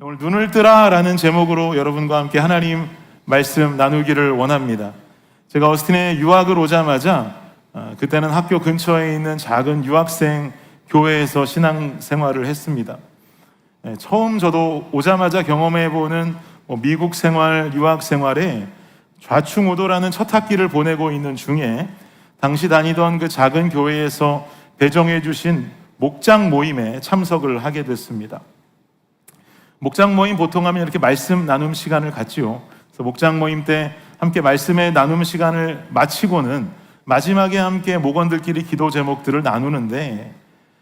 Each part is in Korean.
오늘 눈을 뜨라 라는 제목으로 여러분과 함께 하나님 말씀 나누기를 원합니다. 제가 어스틴에 유학을 오자마자 그때는 학교 근처에 있는 작은 유학생 교회에서 신앙생활을 했습니다. 처음 저도 오자마자 경험해보는 미국 생활, 유학 생활에 좌충우돌하는 첫 학기를 보내고 있는 중에 당시 다니던 그 작은 교회에서 배정해 주신 목장 모임에 참석을 하게 됐습니다. 목장 모임 보통 하면 이렇게 말씀 나눔 시간을 갖지요. 그래서 목장 모임 때 함께 말씀의 나눔 시간을 마치고는 마지막에 함께 목원들끼리 기도 제목들을 나누는데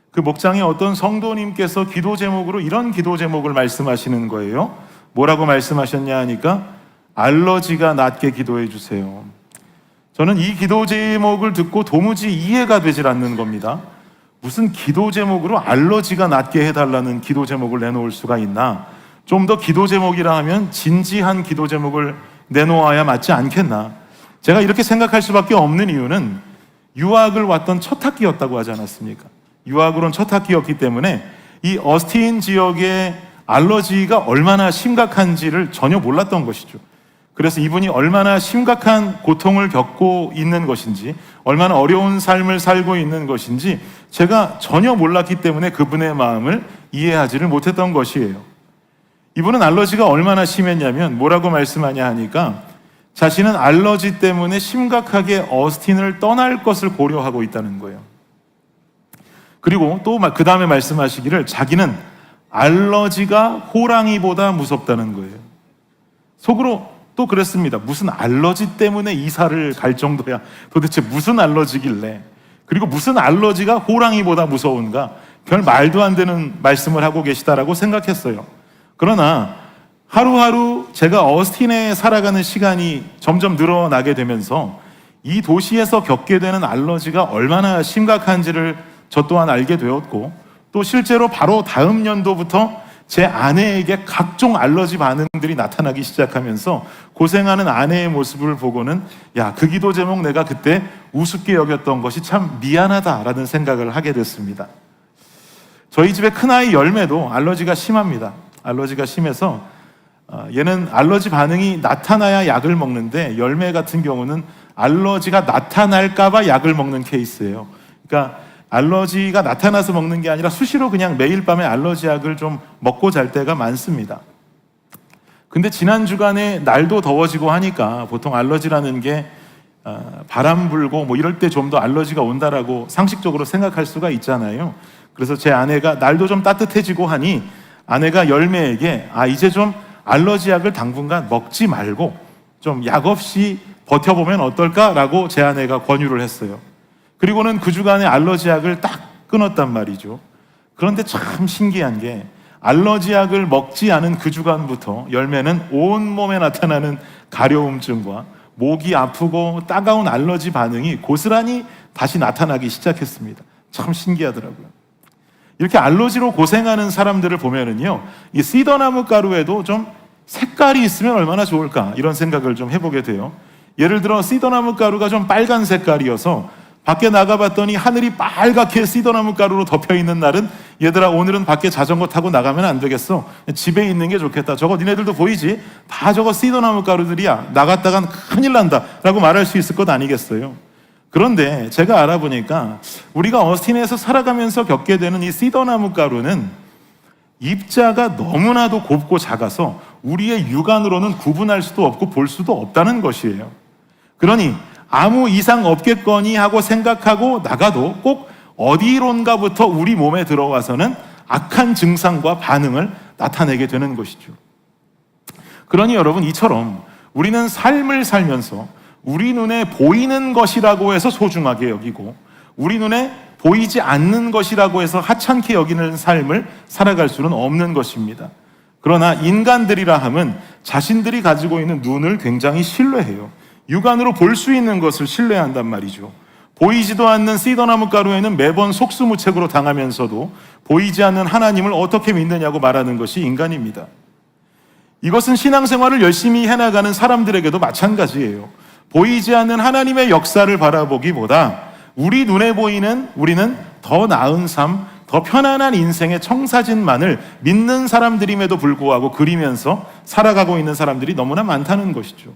그 목장에 어떤 성도님께서 기도 제목으로 이런 기도 제목을 말씀하시는 거예요. 뭐라고 말씀하셨냐 하니까 알러지가 낫게 기도해 주세요. 저는 이 기도 제목을 듣고 도무지 이해가 되질 않는 겁니다. 무슨 기도 제목으로 알러지가 낫게 해달라는 기도 제목을 내놓을 수가 있나? 좀 더 기도 제목이라 하면 진지한 기도 제목을 내놓아야 맞지 않겠나? 제가 이렇게 생각할 수밖에 없는 이유는 유학을 왔던 첫 학기였다고 하지 않았습니까? 유학을 온 첫 학기였기 때문에 이 어스틴 지역의 알러지가 얼마나 심각한지를 전혀 몰랐던 것이죠. 그래서 이분이 얼마나 심각한 고통을 겪고 있는 것인지, 얼마나 어려운 삶을 살고 있는 것인지 제가 전혀 몰랐기 때문에 그분의 마음을 이해하지를 못했던 것이에요. 이분은 알러지가 얼마나 심했냐면 뭐라고 말씀하냐 하니까 자신은 알러지 때문에 심각하게 어스틴을 떠날 것을 고려하고 있다는 거예요. 그리고 또 그 다음에 말씀하시기를 자기는 알러지가 호랑이보다 무섭다는 거예요. 속으로 또 그랬습니다. 무슨 알러지 때문에 이사를 갈 정도야. 도대체 무슨 알러지길래? 그리고 무슨 알러지가 호랑이보다 무서운가? 별 말도 안 되는 말씀을 하고 계시다라고 생각했어요. 그러나 하루하루 제가 어스틴에 살아가는 시간이 점점 늘어나게 되면서 이 도시에서 겪게 되는 알러지가 얼마나 심각한지를 저 또한 알게 되었고, 또 실제로 바로 다음 연도부터 제 아내에게 각종 알러지 반응들이 나타나기 시작하면서 고생하는 아내의 모습을 보고는 야, 그 기도 제목 내가 그때 우습게 여겼던 것이 참 미안하다라는 생각을 하게 됐습니다. 저희 집의 큰아이 열매도 알러지가 심합니다. 알러지가 심해서 얘는 알러지 반응이 나타나야 약을 먹는데 열매 같은 경우는 알러지가 나타날까 봐 약을 먹는 케이스예요. 그러니까 알러지가 나타나서 먹는 게 아니라 수시로 그냥 매일 밤에 알러지 약을 좀 먹고 잘 때가 많습니다. 근데 지난 주간에 날도 더워지고 하니까 보통 알러지라는 게 바람 불고 뭐 이럴 때 좀 더 알러지가 온다라고 상식적으로 생각할 수가 있잖아요. 그래서 제 아내가 날도 좀 따뜻해지고 하니 아내가 열매에게 이제 좀 알러지 약을 당분간 먹지 말고 좀 약 없이 버텨보면 어떨까라고 제 아내가 권유를 했어요. 그리고는 그 주간에 알러지 약을 딱 끊었단 말이죠. 그런데 참 신기한 게 알러지 약을 먹지 않은 그 주간부터 열매는 온몸에 나타나는 가려움증과 목이 아프고 따가운 알러지 반응이 고스란히 다시 나타나기 시작했습니다. 참 신기하더라고요. 이렇게 알러지로 고생하는 사람들을 보면은요, 이 시더나무 가루에도 좀 색깔이 있으면 얼마나 좋을까 이런 생각을 좀 해보게 돼요. 예를 들어 시더나무 가루가 좀 빨간 색깔이어서 밖에 나가봤더니 하늘이 빨갛게 시더나무 가루로 덮여있는 날은 얘들아 오늘은 밖에 자전거 타고 나가면 안 되겠어. 집에 있는 게 좋겠다. 저거 니네들도 보이지? 다 저거 시더나무 가루들이야. 나갔다간 큰일 난다 라고 말할 수 있을 것 아니겠어요? 그런데 제가 알아보니까 우리가 어스틴에서 살아가면서 겪게 되는 이 시더나무 가루는 입자가 너무나도 곱고 작아서 우리의 육안으로는 구분할 수도 없고 볼 수도 없다는 것이에요. 그러니 아무 이상 없겠거니 하고 생각하고 나가도 꼭 어디론가부터 우리 몸에 들어가서는 악한 증상과 반응을 나타내게 되는 것이죠. 그러니 여러분, 이처럼 우리는 삶을 살면서 우리 눈에 보이는 것이라고 해서 소중하게 여기고 우리 눈에 보이지 않는 것이라고 해서 하찮게 여기는 삶을 살아갈 수는 없는 것입니다. 그러나 인간들이라 함은 자신들이 가지고 있는 눈을 굉장히 신뢰해요. 육안으로 볼 수 있는 것을 신뢰한단 말이죠. 보이지도 않는 시더나무 가루에는 매번 속수무책으로 당하면서도 보이지 않는 하나님을 어떻게 믿느냐고 말하는 것이 인간입니다. 이것은 신앙생활을 열심히 해나가는 사람들에게도 마찬가지예요. 보이지 않는 하나님의 역사를 바라보기보다 우리 눈에 보이는 우리는 더 나은 삶, 더 편안한 인생의 청사진만을 믿는 사람들임에도 불구하고 그리면서 살아가고 있는 사람들이 너무나 많다는 것이죠.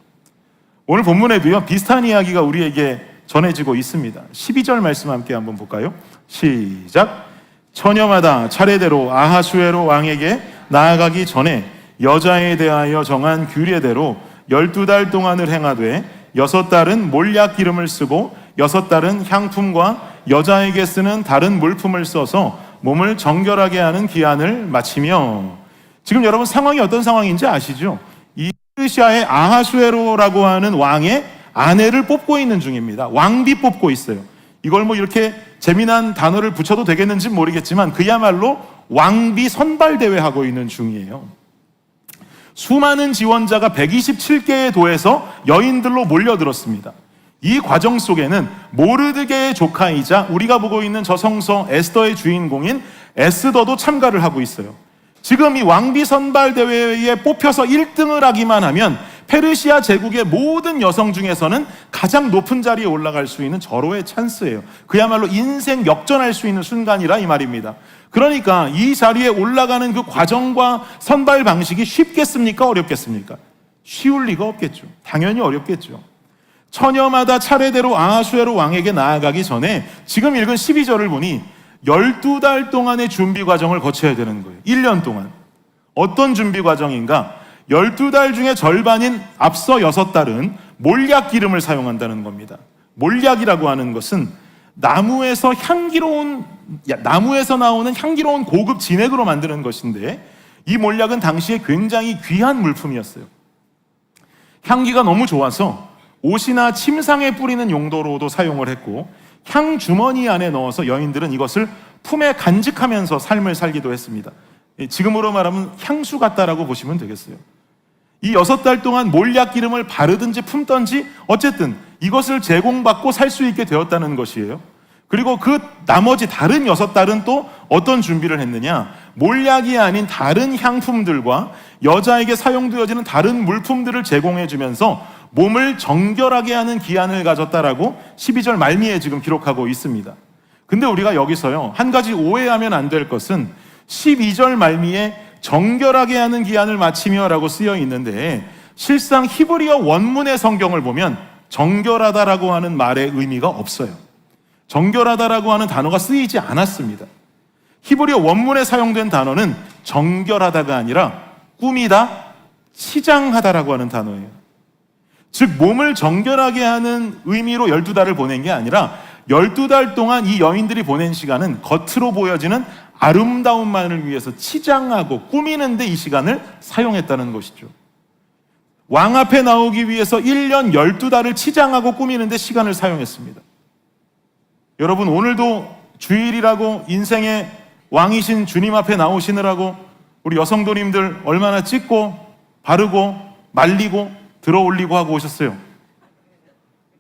오늘 본문에도요, 비슷한 이야기가 우리에게 전해지고 있습니다. 12절 말씀 함께 한번 볼까요? 시작. 처녀마다 차례대로 아하수에로 왕에게 나아가기 전에 여자에 대하여 정한 규례대로 12달 동안을 행하되 6달은 몰약 기름을 쓰고 6달은 향품과 여자에게 쓰는 다른 물품을 써서 몸을 정결하게 하는 기한을 마치며. 지금 여러분 상황이 어떤 상황인지 아시죠? 이 페르시아의 아하수에로라고 하는 왕의 아내를 뽑고 있는 중입니다. 왕비 뽑고 있어요. 이걸 뭐 이렇게 재미난 단어를 붙여도 되겠는지 모르겠지만 그야말로 왕비 선발대회 하고 있는 중이에요. 수많은 지원자가 127개의 도에서 여인들로 몰려들었습니다. 이 과정 속에는 모르드게의 조카이자 우리가 보고 있는 저 성서 에스더의 주인공인 에스더도 참가를 하고 있어요. 지금 이 왕비 선발 대회에 뽑혀서 1등을 하기만 하면 페르시아 제국의 모든 여성 중에서는 가장 높은 자리에 올라갈 수 있는 절호의 찬스예요. 그야말로 인생 역전할 수 있는 순간이라 이 말입니다. 그러니까 이 자리에 올라가는 그 과정과 선발 방식이 쉽겠습니까? 어렵겠습니까? 쉬울 리가 없겠죠. 당연히 어렵겠죠. 처녀마다 차례대로 아하수에로 왕에게 나아가기 전에 지금 읽은 12절을 보니 12달 동안의 준비 과정을 거쳐야 되는 거예요. 1년 동안. 어떤 준비 과정인가? 12달 중에 절반인 앞서 6달은 몰약 기름을 사용한다는 겁니다. 몰약이라고 하는 것은 나무에서 나오는 향기로운 고급 진액으로 만드는 것인데 이 몰약은 당시에 굉장히 귀한 물품이었어요. 향기가 너무 좋아서 옷이나 침상에 뿌리는 용도로도 사용을 했고 향 주머니 안에 넣어서 여인들은 이것을 품에 간직하면서 삶을 살기도 했습니다. 지금으로 말하면 향수 같다라고 보시면 되겠어요. 이 6달 동안 몰약 기름을 바르든지 품든지 어쨌든 이것을 제공받고 살 수 있게 되었다는 것이에요. 그리고 그 나머지 다른 6달은 또 어떤 준비를 했느냐? 몰약이 아닌 다른 향품들과 여자에게 사용되어지는 다른 물품들을 제공해 주면서 몸을 정결하게 하는 기한을 가졌다라고 12절 말미에 지금 기록하고 있습니다. 근데 우리가 여기서요, 한 가지 오해하면 안 될 것은 12절 말미에 정결하게 하는 기한을 마치며라고 쓰여 있는데 실상 히브리어 원문의 성경을 보면 정결하다라고 하는 말의 의미가 없어요. 정결하다라고 하는 단어가 쓰이지 않았습니다. 히브리어 원문에 사용된 단어는 정결하다가 아니라 꾸미다, 치장하다라고 하는 단어예요. 즉 몸을 정결하게 하는 의미로 12달을 보낸 게 아니라 12달 동안 이 여인들이 보낸 시간은 겉으로 보여지는 아름다움만을 위해서 치장하고 꾸미는 데 이 시간을 사용했다는 것이죠. 왕 앞에 나오기 위해서 1년 12달을 치장하고 꾸미는 데 시간을 사용했습니다. 여러분 오늘도 주일이라고 인생의 왕이신 주님 앞에 나오시느라고 우리 여성도님들 얼마나 찢고 바르고 말리고 들어올리고 하고 오셨어요.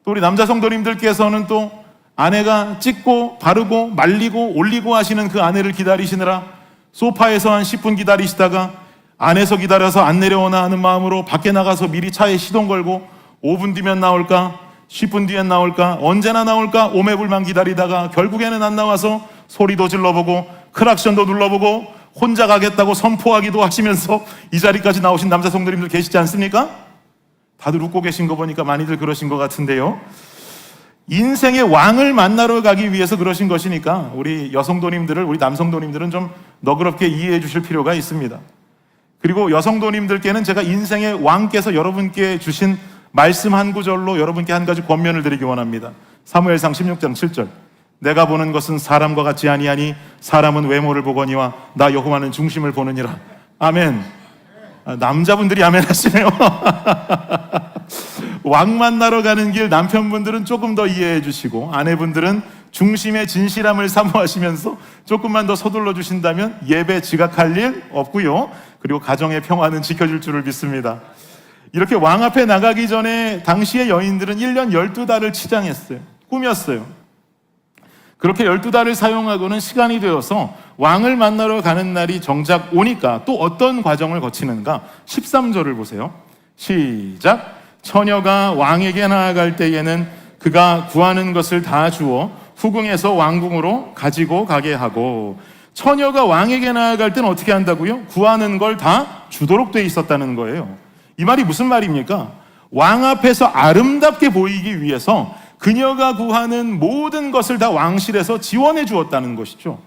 또 우리 남자 성도님들께서는 또 아내가 찢고 바르고 말리고 올리고 하시는 그 아내를 기다리시느라 소파에서 한 10분 기다리시다가 안에서 기다려서 안 내려오나 하는 마음으로 밖에 나가서 미리 차에 시동 걸고 5분 뒤면 나올까 10분 뒤엔 나올까 언제나 나올까 오매불만 기다리다가 결국에는 안 나와서 소리도 질러보고 크락션도 눌러보고 혼자 가겠다고 선포하기도 하시면서 이 자리까지 나오신 남자 성도님들 계시지 않습니까? 다들 웃고 계신 거 보니까 많이들 그러신 것 같은데요. 인생의 왕을 만나러 가기 위해서 그러신 것이니까 우리 여성도님들을 우리 남성도님들은 좀 너그럽게 이해해 주실 필요가 있습니다. 그리고 여성도님들께는 제가 인생의 왕께서 여러분께 주신 말씀 한 구절로 여러분께 한 가지 권면을 드리기 원합니다. 사무엘상 16장 7절 내가 보는 것은 사람과 같지 아니하니 사람은 외모를 보거니와 나 여호와는 중심을 보느니라. 아멘. 남자분들이 아멘 하시네요. 왕 만나러 가는 길 남편분들은 조금 더 이해해 주시고 아내분들은 중심의 진실함을 사모하시면서 조금만 더 서둘러 주신다면 예배 지각할 일 없고요. 그리고 가정의 평화는 지켜줄 줄을 믿습니다. 이렇게 왕 앞에 나가기 전에 당시의 여인들은 1년 12달을 치장했어요. 꾸몄어요. 그렇게 12달을 사용하고는 시간이 되어서 왕을 만나러 가는 날이 정작 오니까 또 어떤 과정을 거치는가? 13절을 보세요. 시작. 처녀가 왕에게 나아갈 때에는 그가 구하는 것을 다 주어 후궁에서 왕궁으로 가지고 가게 하고 처녀가 왕에게 나아갈 때는 어떻게 한다고요? 구하는 걸 다 주도록 돼 있었다는 거예요. 이 말이 무슨 말입니까? 왕 앞에서 아름답게 보이기 위해서 그녀가 구하는 모든 것을 다 왕실에서 지원해 주었다는 것이죠.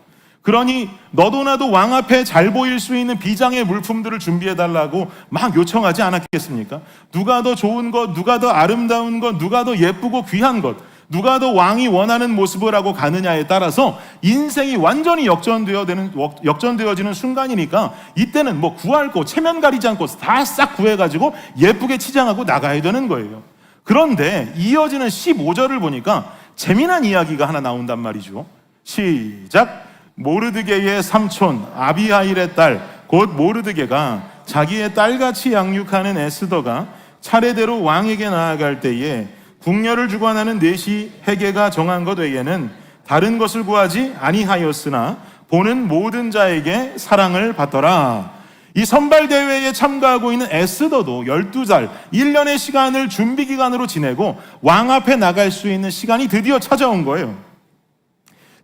그러니 너도 나도 왕 앞에 잘 보일 수 있는 비장의 물품들을 준비해 달라고 막 요청하지 않았겠습니까? 누가 더 좋은 것, 누가 더 아름다운 것, 누가 더 예쁘고 귀한 것, 누가 더 왕이 원하는 모습을 하고 가느냐에 따라서 인생이 완전히 역전되어지는 순간이니까 이때는 뭐 구할 거, 체면 가리지 않고 다 싹 구해가지고 예쁘게 치장하고 나가야 되는 거예요. 그런데 이어지는 15절을 보니까 재미난 이야기가 하나 나온단 말이죠. 시작! 모르드게의 삼촌 아비하일의 딸 곧 모르드게가 자기의 딸같이 양육하는 에스더가 차례대로 왕에게 나아갈 때에 궁녀를 주관하는 내시 헤게가 정한 것 외에는 다른 것을 구하지 아니하였으나 보는 모든 자에게 사랑을 받더라. 이 선발대회에 참가하고 있는 에스더도 12살 1년의 시간을 준비기간으로 지내고 왕 앞에 나갈 수 있는 시간이 드디어 찾아온 거예요.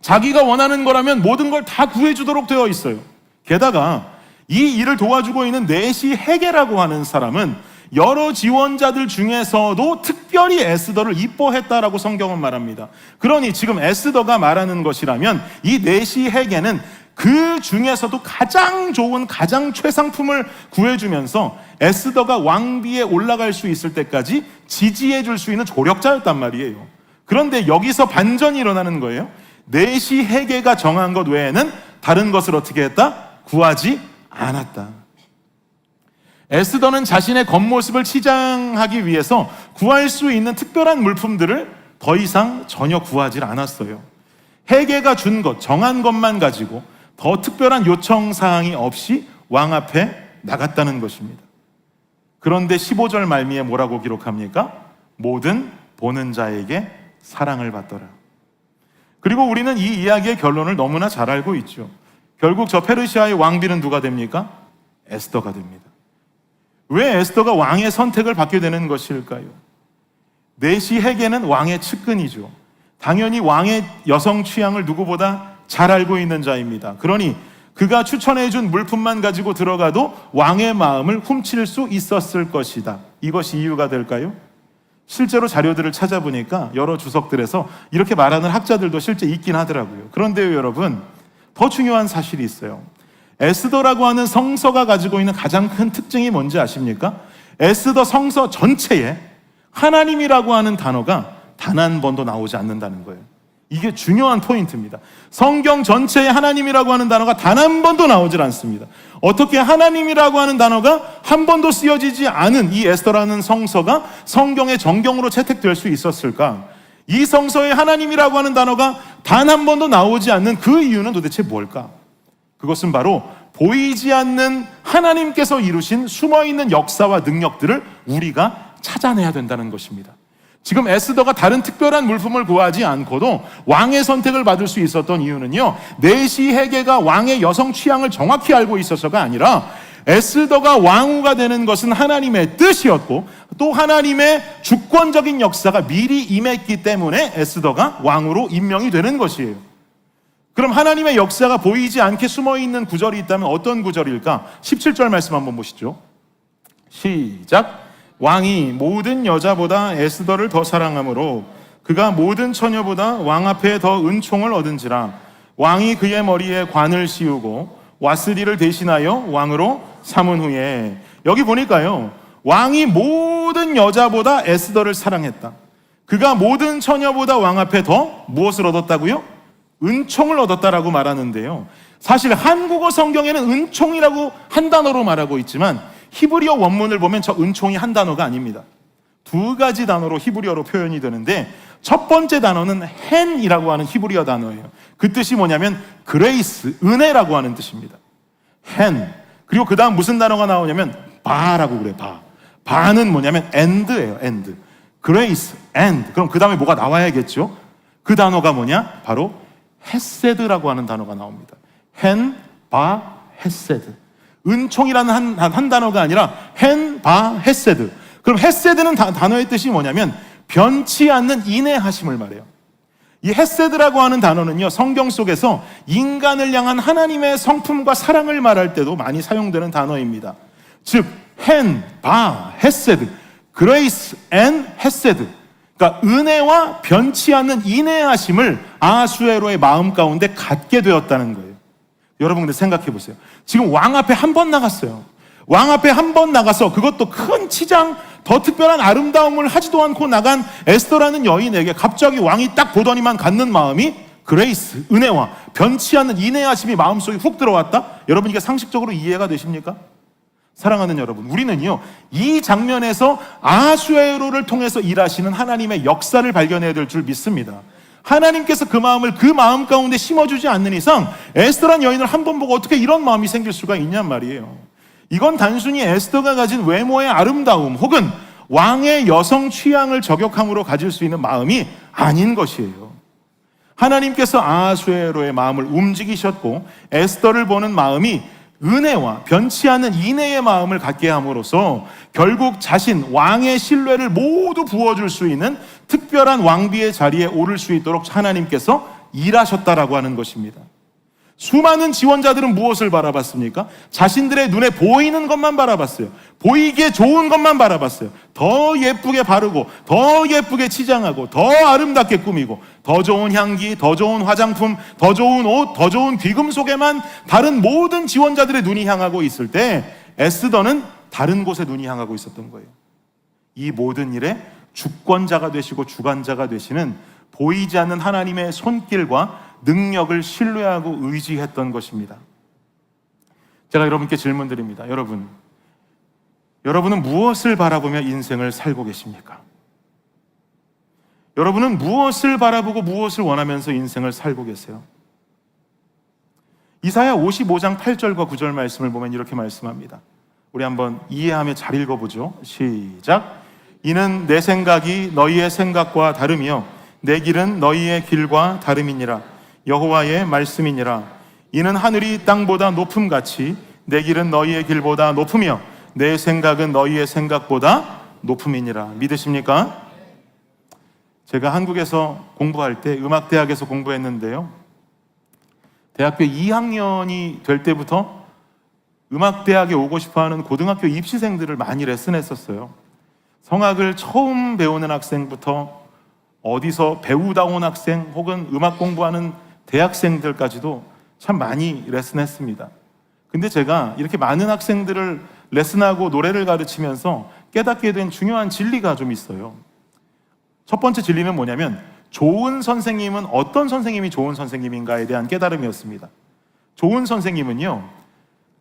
자기가 원하는 거라면 모든 걸 다 구해주도록 되어 있어요. 게다가 이 일을 도와주고 있는 내시 헤게라고 하는 사람은 여러 지원자들 중에서도 특별히 에스더를 이뻐했다라고 성경은 말합니다. 그러니 지금 에스더가 말하는 것이라면 이 내시 헤게는 그 중에서도 가장 좋은 가장 최상품을 구해주면서 에스더가 왕비에 올라갈 수 있을 때까지 지지해 줄 수 있는 조력자였단 말이에요. 그런데 여기서 반전이 일어나는 거예요. 내시 헤게가 정한 것 외에는 다른 것을 어떻게 했다? 구하지 않았다. 에스더는 자신의 겉모습을 치장하기 위해서 구할 수 있는 특별한 물품들을 더 이상 전혀 구하지 않았어요. 헤게가 준 것, 정한 것만 가지고 더 특별한 요청사항이 없이 왕 앞에 나갔다는 것입니다. 그런데 15절 말미에 뭐라고 기록합니까? 모든 보는 자에게 사랑을 받더라. 그리고 우리는 이 이야기의 결론을 너무나 잘 알고 있죠. 결국 저 페르시아의 왕비는 누가 됩니까? 에스더가 됩니다. 왜 에스더가 왕의 선택을 받게 되는 것일까요? 내시 헤게는 왕의 측근이죠. 당연히 왕의 여성 취향을 누구보다 잘 알고 있는 자입니다. 그러니 그가 추천해준 물품만 가지고 들어가도 왕의 마음을 훔칠 수 있었을 것이다. 이것이 이유가 될까요? 실제로 자료들을 찾아보니까 여러 주석들에서 이렇게 말하는 학자들도 실제 있긴 하더라고요. 그런데요, 여러분, 더 중요한 사실이 있어요. 에스더라고 하는 성서가 가지고 있는 가장 큰 특징이 뭔지 아십니까? 에스더 성서 전체에 하나님이라고 하는 단어가 단 한 번도 나오지 않는다는 거예요. 이게 중요한 포인트입니다. 성경 전체에 하나님이라고 하는 단어가 단 한 번도 나오질 않습니다. 어떻게 하나님이라고 하는 단어가 한 번도 쓰여지지 않은 이 에스더라는 성서가 성경의 정경으로 채택될 수 있었을까? 이 성서에 하나님이라고 하는 단어가 단 한 번도 나오지 않는 그 이유는 도대체 뭘까? 그것은 바로 보이지 않는 하나님께서 이루신 숨어있는 역사와 능력들을 우리가 찾아내야 된다는 것입니다. 지금 에스더가 다른 특별한 물품을 구하지 않고도 왕의 선택을 받을 수 있었던 이유는요, 내시 헤게가 왕의 여성 취향을 정확히 알고 있어서가 아니라 에스더가 왕후가 되는 것은 하나님의 뜻이었고 또 하나님의 주권적인 역사가 미리 임했기 때문에 에스더가 왕후로 임명이 되는 것이에요. 그럼 하나님의 역사가 보이지 않게 숨어있는 구절이 있다면 어떤 구절일까? 17절 말씀 한번 보시죠. 시작! 왕이 모든 여자보다 에스더를 더 사랑하므로 그가 모든 처녀보다 왕 앞에 더 은총을 얻은지라. 왕이 그의 머리에 관을 씌우고 와스디를 대신하여 왕으로 삼은 후에, 여기 보니까요, 왕이 모든 여자보다 에스더를 사랑했다. 그가 모든 처녀보다 왕 앞에 더 무엇을 얻었다고요? 은총을 얻었다라고 말하는데요, 사실 한국어 성경에는 은총이라고 한 단어로 말하고 있지만 히브리어 원문을 보면 저 은총이 한 단어가 아닙니다. 두 가지 단어로 히브리어로 표현이 되는데, 첫 번째 단어는 헨이라고 하는 히브리어 단어예요. 그 뜻이 뭐냐면 그레이스, 은혜라고 하는 뜻입니다. 헨. 그리고 그 다음 무슨 단어가 나오냐면 바라고 그래요. 바는 뭐냐면 end예요. end. 그레이스, and. 그럼 그 다음에 뭐가 나와야겠죠? 그 단어가 뭐냐? 바로 헤세드라고 하는 단어가 나옵니다. 헨, 바, 헤세드. 은총이라는 한 단어가 아니라 헨, 바, 헤세드. 그럼 헤세드는 단어의 뜻이 뭐냐면 변치 않는 인내하심을 말해요. 이 헤세드라고 하는 단어는요, 성경 속에서 인간을 향한 하나님의 성품과 사랑을 말할 때도 많이 사용되는 단어입니다. 즉, hen, 바, 헤세드, grace and 헤세드. 그러니까 은혜와 변치 않는 인내하심을 아하수에로의 마음 가운데 갖게 되었다는 거예요. 여러분 근데 생각해 보세요. 지금 왕 앞에 한 번 나갔어요. 왕 앞에 한 번 나가서 그것도 큰 치장, 더 특별한 아름다움을 하지도 않고 나간 에스더라는 여인에게 갑자기 왕이 딱 보더니만 갖는 마음이 그레이스, 은혜와 변치 않는 인내하심이 마음속에 훅 들어왔다? 여러분 이게 상식적으로 이해가 되십니까? 사랑하는 여러분, 우리는요 이 장면에서 아하수에로를 통해서 일하시는 하나님의 역사를 발견해야 될 줄 믿습니다. 하나님께서 그 마음을 그 마음 가운데 심어주지 않는 이상 에스더란 여인을 한 번 보고 어떻게 이런 마음이 생길 수가 있냔 말이에요. 이건 단순히 에스더가 가진 외모의 아름다움 혹은 왕의 여성 취향을 저격함으로 가질 수 있는 마음이 아닌 것이에요. 하나님께서 아하수에로의 마음을 움직이셨고 에스더를 보는 마음이 은혜와 변치 않는 인내의 마음을 갖게 함으로써 결국 자신 왕의 신뢰를 모두 부어줄 수 있는 특별한 왕비의 자리에 오를 수 있도록 하나님께서 일하셨다라고 하는 것입니다. 수많은 지원자들은 무엇을 바라봤습니까? 자신들의 눈에 보이는 것만 바라봤어요. 보이기에 좋은 것만 바라봤어요. 더 예쁘게 바르고 더 예쁘게 치장하고 더 아름답게 꾸미고 더 좋은 향기, 더 좋은 화장품, 더 좋은 옷, 더 좋은 귀금속에만 다른 모든 지원자들의 눈이 향하고 있을 때 에스더는 다른 곳에 눈이 향하고 있었던 거예요. 이 모든 일에 주권자가 되시고 주관자가 되시는 보이지 않는 하나님의 손길과 능력을 신뢰하고 의지했던 것입니다. 제가 여러분께 질문 드립니다. 여러분은 무엇을 바라보며 인생을 살고 계십니까? 여러분은 무엇을 바라보고 무엇을 원하면서 인생을 살고 계세요? 이사야 55장 8절과 9절 말씀을 보면 이렇게 말씀합니다. 우리 한번 이해하며 잘 읽어보죠. 시작. 이는 내 생각이 너희의 생각과 다르며 내 길은 너희의 길과 다름이니라. 여호와의 말씀이니라. 이는 하늘이 땅보다 높음같이 내 길은 너희의 길보다 높으며 내 생각은 너희의 생각보다 높음이니라. 믿으십니까? 제가 한국에서 공부할 때 음악대학에서 공부했는데요, 대학교 2학년이 될 때부터 음악대학에 오고 싶어하는 고등학교 입시생들을 많이 레슨했었어요. 성악을 처음 배우는 학생부터 어디서 배우다 온 학생 혹은 음악 공부하는 대학생들까지도 참 많이 레슨했습니다. 근데 제가 이렇게 많은 학생들을 레슨하고 노래를 가르치면서 깨닫게 된 중요한 진리가 좀 있어요. 첫 번째 진리는 뭐냐면 좋은 선생님은 어떤 선생님이 좋은 선생님인가에 대한 깨달음이었습니다. 좋은 선생님은요,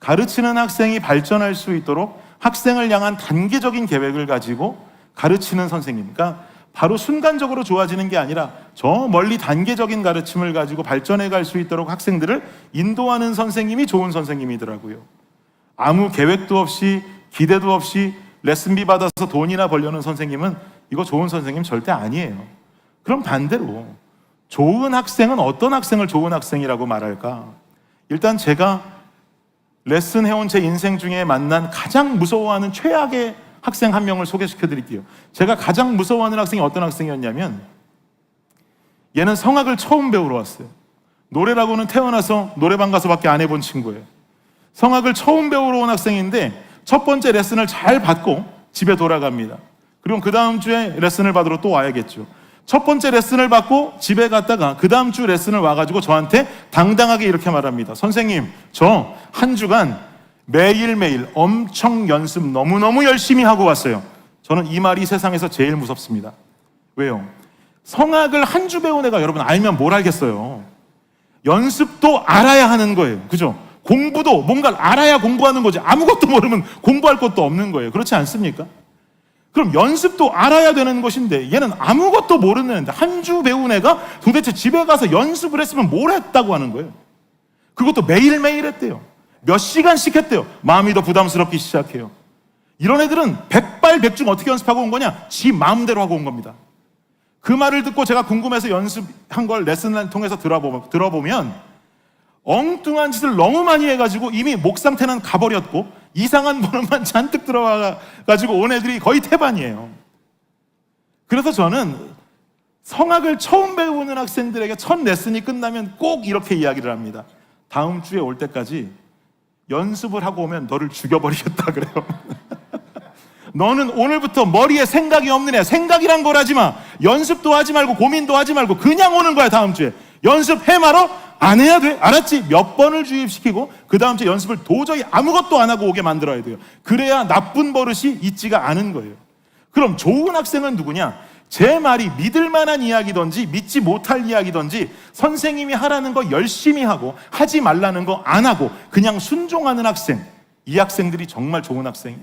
가르치는 학생이 발전할 수 있도록 학생을 향한 단계적인 계획을 가지고 가르치는 선생님, 그러니까 바로 순간적으로 좋아지는 게 아니라 저 멀리 단계적인 가르침을 가지고 발전해 갈 수 있도록 학생들을 인도하는 선생님이 좋은 선생님이더라고요. 아무 계획도 없이 기대도 없이 레슨비 받아서 돈이나 벌려는 선생님은 이거 좋은 선생님 절대 아니에요. 그럼 반대로 좋은 학생은 어떤 학생을 좋은 학생이라고 말할까? 일단 제가 레슨해온 제 인생 중에 만난 가장 무서워하는 최악의 학생 한 명을 소개시켜 드릴게요. 제가 가장 무서워하는 학생이 어떤 학생이었냐면, 얘는 성악을 처음 배우러 왔어요. 노래라고는 태어나서 노래방 가서밖에 안 해본 친구예요. 성악을 처음 배우러 온 학생인데 첫 번째 레슨을 잘 받고 집에 돌아갑니다. 그리고 그 다음 주에 레슨을 받으러 또 와야겠죠. 첫 번째 레슨을 받고 집에 갔다가 그 다음 주 레슨을 와가지고 저한테 당당하게 이렇게 말합니다. 선생님, 저 한 주간 매일매일 엄청 연습 너무너무 열심히 하고 왔어요. 저는 이 말이 세상에서 제일 무섭습니다. 왜요? 성악을 한 주 배운 애가 여러분 알면 뭘 알겠어요? 연습도 알아야 하는 거예요. 그죠? 공부도 뭔가를 알아야 공부하는 거지. 아무것도 모르면 공부할 것도 없는 거예요. 그렇지 않습니까? 그럼 연습도 알아야 되는 것인데 얘는 아무것도 모르는 애인데 한 주 배운 애가 도대체 집에 가서 연습을 했으면 뭘 했다고 하는 거예요. 그것도 매일매일 했대요. 몇 시간씩 했대요. 마음이 더 부담스럽기 시작해요. 이런 애들은 백발백중 어떻게 연습하고 온 거냐? 지 마음대로 하고 온 겁니다. 그 말을 듣고 제가 궁금해서 연습한 걸 레슨을 통해서 들어보면 엉뚱한 짓을 너무 많이 해가지고 이미 목 상태는 가버렸고 이상한 번호만 잔뜩 들어와가지고 온 애들이 거의 태반이에요. 그래서 저는 성악을 처음 배우는 학생들에게 첫 레슨이 끝나면 꼭 이렇게 이야기를 합니다. 다음 주에 올 때까지 연습을 하고 오면 너를 죽여버리겠다 그래요. 너는 오늘부터 머리에 생각이 없는 애야. 생각이란 걸 하지 마. 연습도 하지 말고 고민도 하지 말고 그냥 오는 거야. 다음 주에 연습해 말어? 안 해야 돼. 알았지? 몇 번을 주입시키고 그 다음 주에 연습을 도저히 아무것도 안 하고 오게 만들어야 돼요. 그래야 나쁜 버릇이 있지가 않은 거예요. 그럼 좋은 학생은 누구냐? 제 말이 믿을 만한 이야기든지 믿지 못할 이야기든지 선생님이 하라는 거 열심히 하고 하지 말라는 거 안 하고 그냥 순종하는 학생, 이 학생들이 정말 좋은 학생이에요.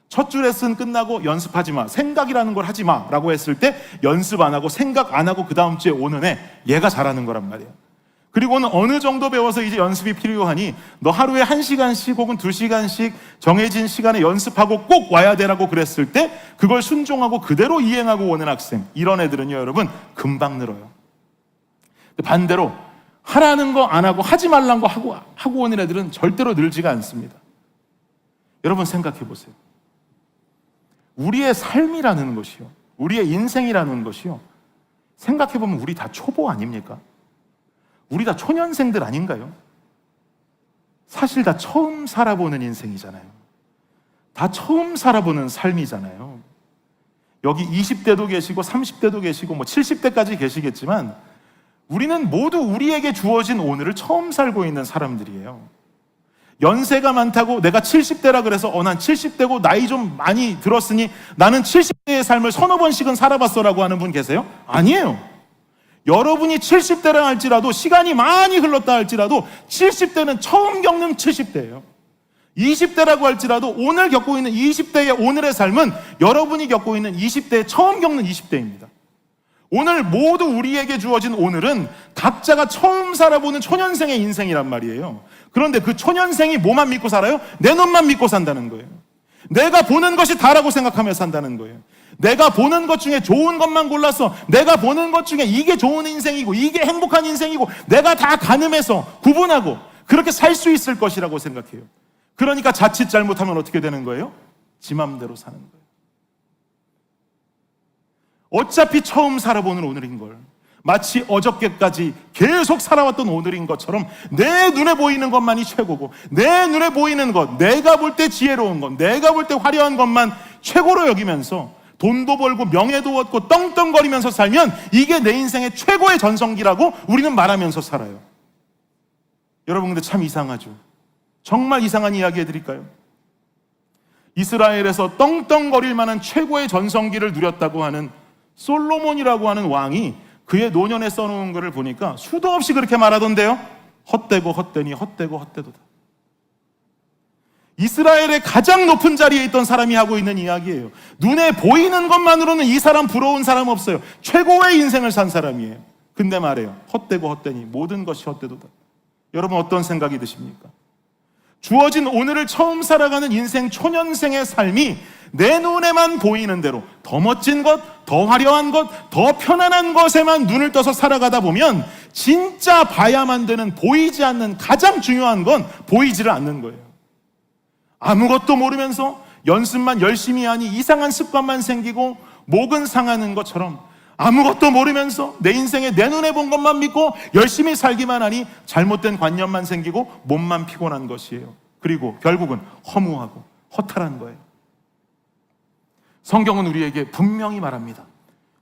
첫 주 레슨 끝나고 연습하지 마, 생각이라는 걸 하지 마 라고 했을 때 연습 안 하고 생각 안 하고 그 다음 주에 오는 애, 얘가 잘하는 거란 말이에요. 그리고는 어느 정도 배워서 이제 연습이 필요하니 너 하루에 1시간씩 혹은 2시간씩 정해진 시간에 연습하고 꼭 와야 되라고 그랬을 때 그걸 순종하고 그대로 이행하고 오는 학생, 이런 애들은요 여러분 금방 늘어요. 반대로 하라는 거 안 하고 하지 말라는 거 하고 오는 애들은 절대로 늘지가 않습니다. 여러분 생각해 보세요. 우리의 삶이라는 것이요, 우리의 인생이라는 것이요, 생각해 보면 우리 다 초보 아닙니까? 우리 다 초년생들 아닌가요? 사실 다 처음 살아보는 인생이잖아요. 다 처음 살아보는 삶이잖아요. 여기 20대도 계시고 30대도 계시고 뭐 70대까지 계시겠지만 우리는 모두 우리에게 주어진 오늘을 처음 살고 있는 사람들이에요. 연세가 많다고 내가 70대라 그래서 난 70대고 나이 좀 많이 들었으니 나는 70대의 삶을 서너 번씩은 살아봤어라고 하는 분 계세요? 아니에요. 여러분이 70대라 할지라도 시간이 많이 흘렀다 할지라도 70대는 처음 겪는 70대예요. 20대라고 할지라도 오늘 겪고 있는 20대의 오늘의 삶은 여러분이 겪고 있는 20대의 처음 겪는 20대입니다. 오늘 모두 우리에게 주어진 오늘은 각자가 처음 살아보는 초년생의 인생이란 말이에요. 그런데 그 초년생이 뭐만 믿고 살아요? 내 눈만 믿고 산다는 거예요. 내가 보는 것이 다라고 생각하며 산다는 거예요. 내가 보는 것 중에 좋은 것만 골라서 내가 보는 것 중에 이게 좋은 인생이고 이게 행복한 인생이고 내가 다 가늠해서 구분하고 그렇게 살 수 있을 것이라고 생각해요. 그러니까 자칫 잘못하면 어떻게 되는 거예요? 지 맘대로 사는 거예요. 어차피 처음 살아보는 오늘인 걸 마치 어저께까지 계속 살아왔던 오늘인 것처럼 내 눈에 보이는 것만이 최고고 내 눈에 보이는 것, 내가 볼 때 지혜로운 것, 내가 볼 때 화려한 것만 최고로 여기면서 돈도 벌고 명예도 얻고 떵떵거리면서 살면 이게 내 인생의 최고의 전성기라고 우리는 말하면서 살아요. 여러분 근데 참 이상하죠. 정말 이상한 이야기 해드릴까요? 이스라엘에서 떵떵거릴 만한 최고의 전성기를 누렸다고 하는 솔로몬이라고 하는 왕이 그의 노년에 써놓은 것을 보니까 수도 없이 그렇게 말하던데요. 헛되고 헛되니 헛되고 헛되도다. 이스라엘의 가장 높은 자리에 있던 사람이 하고 있는 이야기예요. 눈에 보이는 것만으로는 이 사람 부러운 사람 없어요. 최고의 인생을 산 사람이에요. 근데 말해요. 헛되고 헛되니 모든 것이 헛되도다. 여러분 어떤 생각이 드십니까? 주어진 오늘을 처음 살아가는 인생 초년생의 삶이 내 눈에만 보이는 대로 더 멋진 것, 더 화려한 것, 더 편안한 것에만 눈을 떠서 살아가다 보면 진짜 봐야만 되는 보이지 않는 가장 중요한 건 보이지를 않는 거예요. 아무것도 모르면서 연습만 열심히 하니 이상한 습관만 생기고 목은 상하는 것처럼 아무것도 모르면서 내 인생에 내 눈에 본 것만 믿고 열심히 살기만 하니 잘못된 관념만 생기고 몸만 피곤한 것이에요. 그리고 결국은 허무하고 허탈한 거예요. 성경은 우리에게 분명히 말합니다.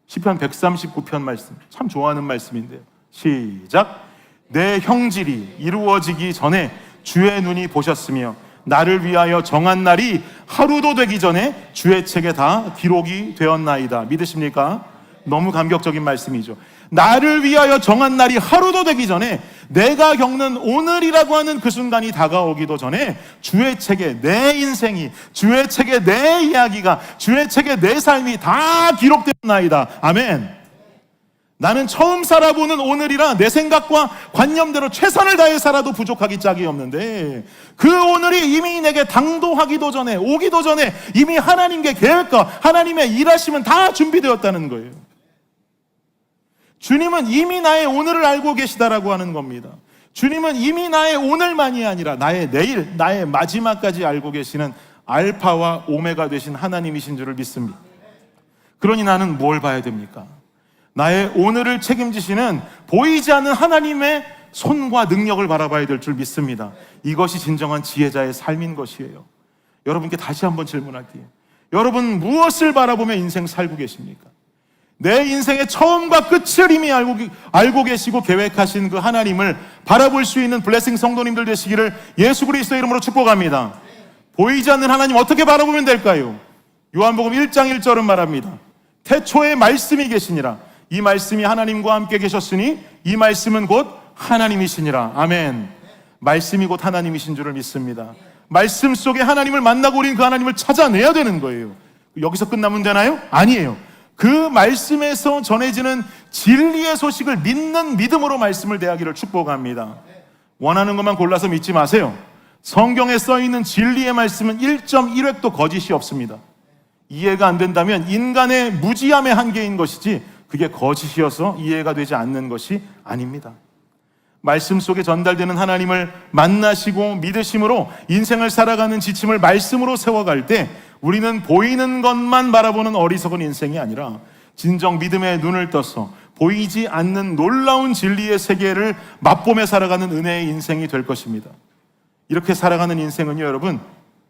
시편 139편 말씀, 참 좋아하는 말씀인데요. 시작. 내 형질이 이루어지기 전에 주의 눈이 보셨으며 나를 위하여 정한 날이 하루도 되기 전에 주의 책에 다 기록이 되었나이다. 믿으십니까? 너무 감격적인 말씀이죠. 나를 위하여 정한 날이 하루도 되기 전에 내가 겪는 오늘이라고 하는 그 순간이 다가오기도 전에 주의 책에 내 인생이, 주의 책에 내 이야기가, 주의 책에 내 삶이 다 기록되었나이다. 아멘. 나는 처음 살아보는 오늘이라 내 생각과 관념대로 최선을 다해 살아도 부족하기 짝이 없는데 그 오늘이 이미 내게 당도하기도 전에, 오기도 전에 이미 하나님께 계획과 하나님의 일하심은 다 준비되었다는 거예요. 주님은 이미 나의 오늘을 알고 계시다라고 하는 겁니다. 주님은 이미 나의 오늘만이 아니라 나의 내일, 나의 마지막까지 알고 계시는 알파와 오메가 되신 하나님이신 줄을 믿습니다. 그러니 나는 뭘 봐야 됩니까? 나의 오늘을 책임지시는 보이지 않는 하나님의 손과 능력을 바라봐야 될 줄 믿습니다. 이것이 진정한 지혜자의 삶인 것이에요. 여러분께 다시 한번 질문할게요. 여러분 무엇을 바라보며 인생 살고 계십니까? 내 인생의 처음과 끝을 이미 알고 계시고 계획하신 그 하나님을 바라볼 수 있는 블레싱 성도님들 되시기를 예수 그리스도의 이름으로 축복합니다. 보이지 않는 하나님 어떻게 바라보면 될까요? 요한복음 1장 1절은 말합니다. 태초에 말씀이 계시니라. 이 말씀이 하나님과 함께 계셨으니 이 말씀은 곧 하나님이시니라. 아멘. 말씀이 곧 하나님이신 줄을 믿습니다. 말씀 속에 하나님을 만나고 우린 그 하나님을 찾아내야 되는 거예요. 여기서 끝나면 되나요? 아니에요. 그 말씀에서 전해지는 진리의 소식을 믿는 믿음으로 말씀을 대하기를 축복합니다. 원하는 것만 골라서 믿지 마세요. 성경에 써있는 진리의 말씀은 1.1획도 거짓이 없습니다. 이해가 안 된다면 인간의 무지함의 한계인 것이지 그게 거짓이어서 이해가 되지 않는 것이 아닙니다. 말씀 속에 전달되는 하나님을 만나시고 믿으심으로 인생을 살아가는 지침을 말씀으로 세워갈 때 우리는 보이는 것만 바라보는 어리석은 인생이 아니라 진정 믿음의 눈을 떠서 보이지 않는 놀라운 진리의 세계를 맛보며 살아가는 은혜의 인생이 될 것입니다. 이렇게 살아가는 인생은요, 여러분,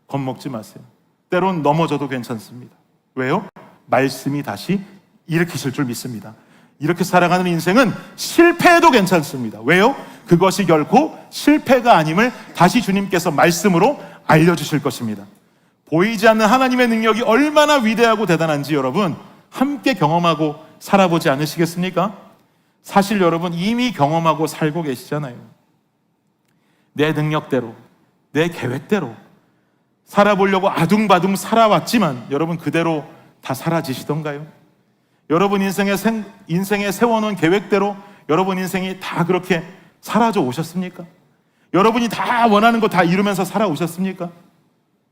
겁먹지 마세요. 때론 넘어져도 괜찮습니다. 왜요? 말씀이 다시 일으키실 줄 믿습니다. 이렇게 살아가는 인생은 실패해도 괜찮습니다. 왜요? 그것이 결코 실패가 아님을 다시 주님께서 말씀으로 알려주실 것입니다. 보이지 않는 하나님의 능력이 얼마나 위대하고 대단한지 여러분 함께 경험하고 살아보지 않으시겠습니까? 사실 여러분 이미 경험하고 살고 계시잖아요. 내 능력대로, 내 계획대로 살아보려고 아둥바둥 살아왔지만 여러분 그대로 다 사라지시던가요? 여러분 인생에 세워놓은 계획대로 여러분 인생이 다 그렇게 사라져 오셨습니까? 여러분이 다 원하는 거 다 이루면서 살아오셨습니까?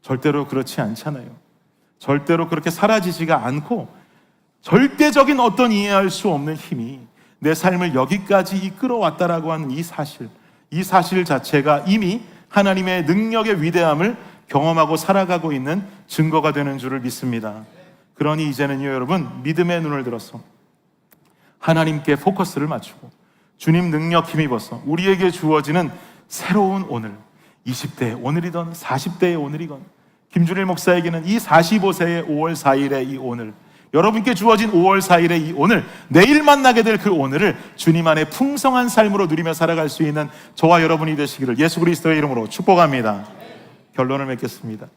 절대로 그렇지 않잖아요. 절대로 그렇게 사라지지가 않고 절대적인 어떤 이해할 수 없는 힘이 내 삶을 여기까지 이끌어왔다라고 하는 이 사실 자체가 이미 하나님의 능력의 위대함을 경험하고 살아가고 있는 증거가 되는 줄을 믿습니다. 그러니 이제는요 여러분 믿음의 눈을 들어서 하나님께 포커스를 맞추고 주님 능력 힘입어서 우리에게 주어지는 새로운 오늘 20대의 오늘이든 40대의 오늘이건 김준일 목사에게는 이 45세의 5월 4일의 이 오늘 여러분께 주어진 5월 4일의 이 오늘 내일 만나게 될 그 오늘을 주님 안에 풍성한 삶으로 누리며 살아갈 수 있는 저와 여러분이 되시기를 예수 그리스도의 이름으로 축복합니다. 결론을 맺겠습니다.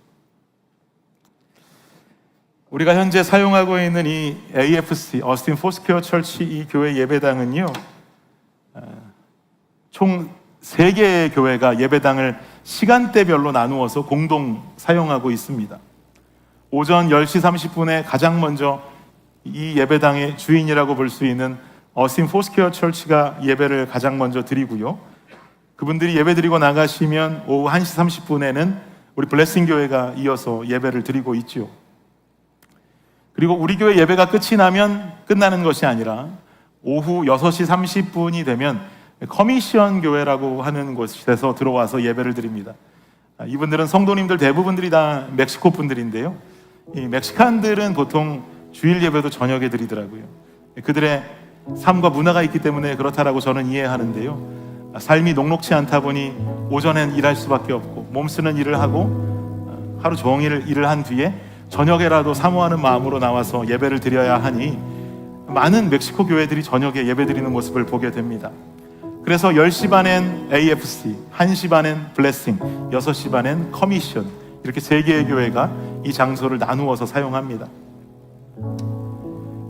우리가 현재 사용하고 있는 이 AFC, 어스틴 포스퀘어 철치 이 교회 예배당은요, 총 3개의 교회가 예배당을 시간대별로 나누어서 공동 사용하고 있습니다. 오전 10시 30분에 가장 먼저 이 예배당의 주인이라고 볼 수 있는 어스틴 포스퀘어 철치가 예배를 가장 먼저 드리고요. 그분들이 예배 드리고 나가시면 오후 1시 30분에는 우리 블레싱 교회가 이어서 예배를 드리고 있죠. 그리고 우리 교회 예배가 끝이 나면 끝나는 것이 아니라 오후 6시 30분이 되면 커미션 교회라고 하는 곳에서 들어와서 예배를 드립니다. 이분들은 성도님들 대부분들이 다 멕시코 분들인데요. 이 멕시칸들은 보통 주일 예배도 저녁에 드리더라고요. 그들의 삶과 문화가 있기 때문에 그렇다라고 저는 이해하는데요. 삶이 녹록치 않다 보니 오전엔 일할 수밖에 없고 몸 쓰는 일을 하고 하루 종일 일을 한 뒤에 저녁에라도 사모하는 마음으로 나와서 예배를 드려야 하니 많은 멕시코 교회들이 저녁에 예배 드리는 모습을 보게 됩니다. 그래서 10시 반엔 AFC, 1시 반엔 블레싱, 6시 반엔 커미션 이렇게 3개의 교회가 이 장소를 나누어서 사용합니다.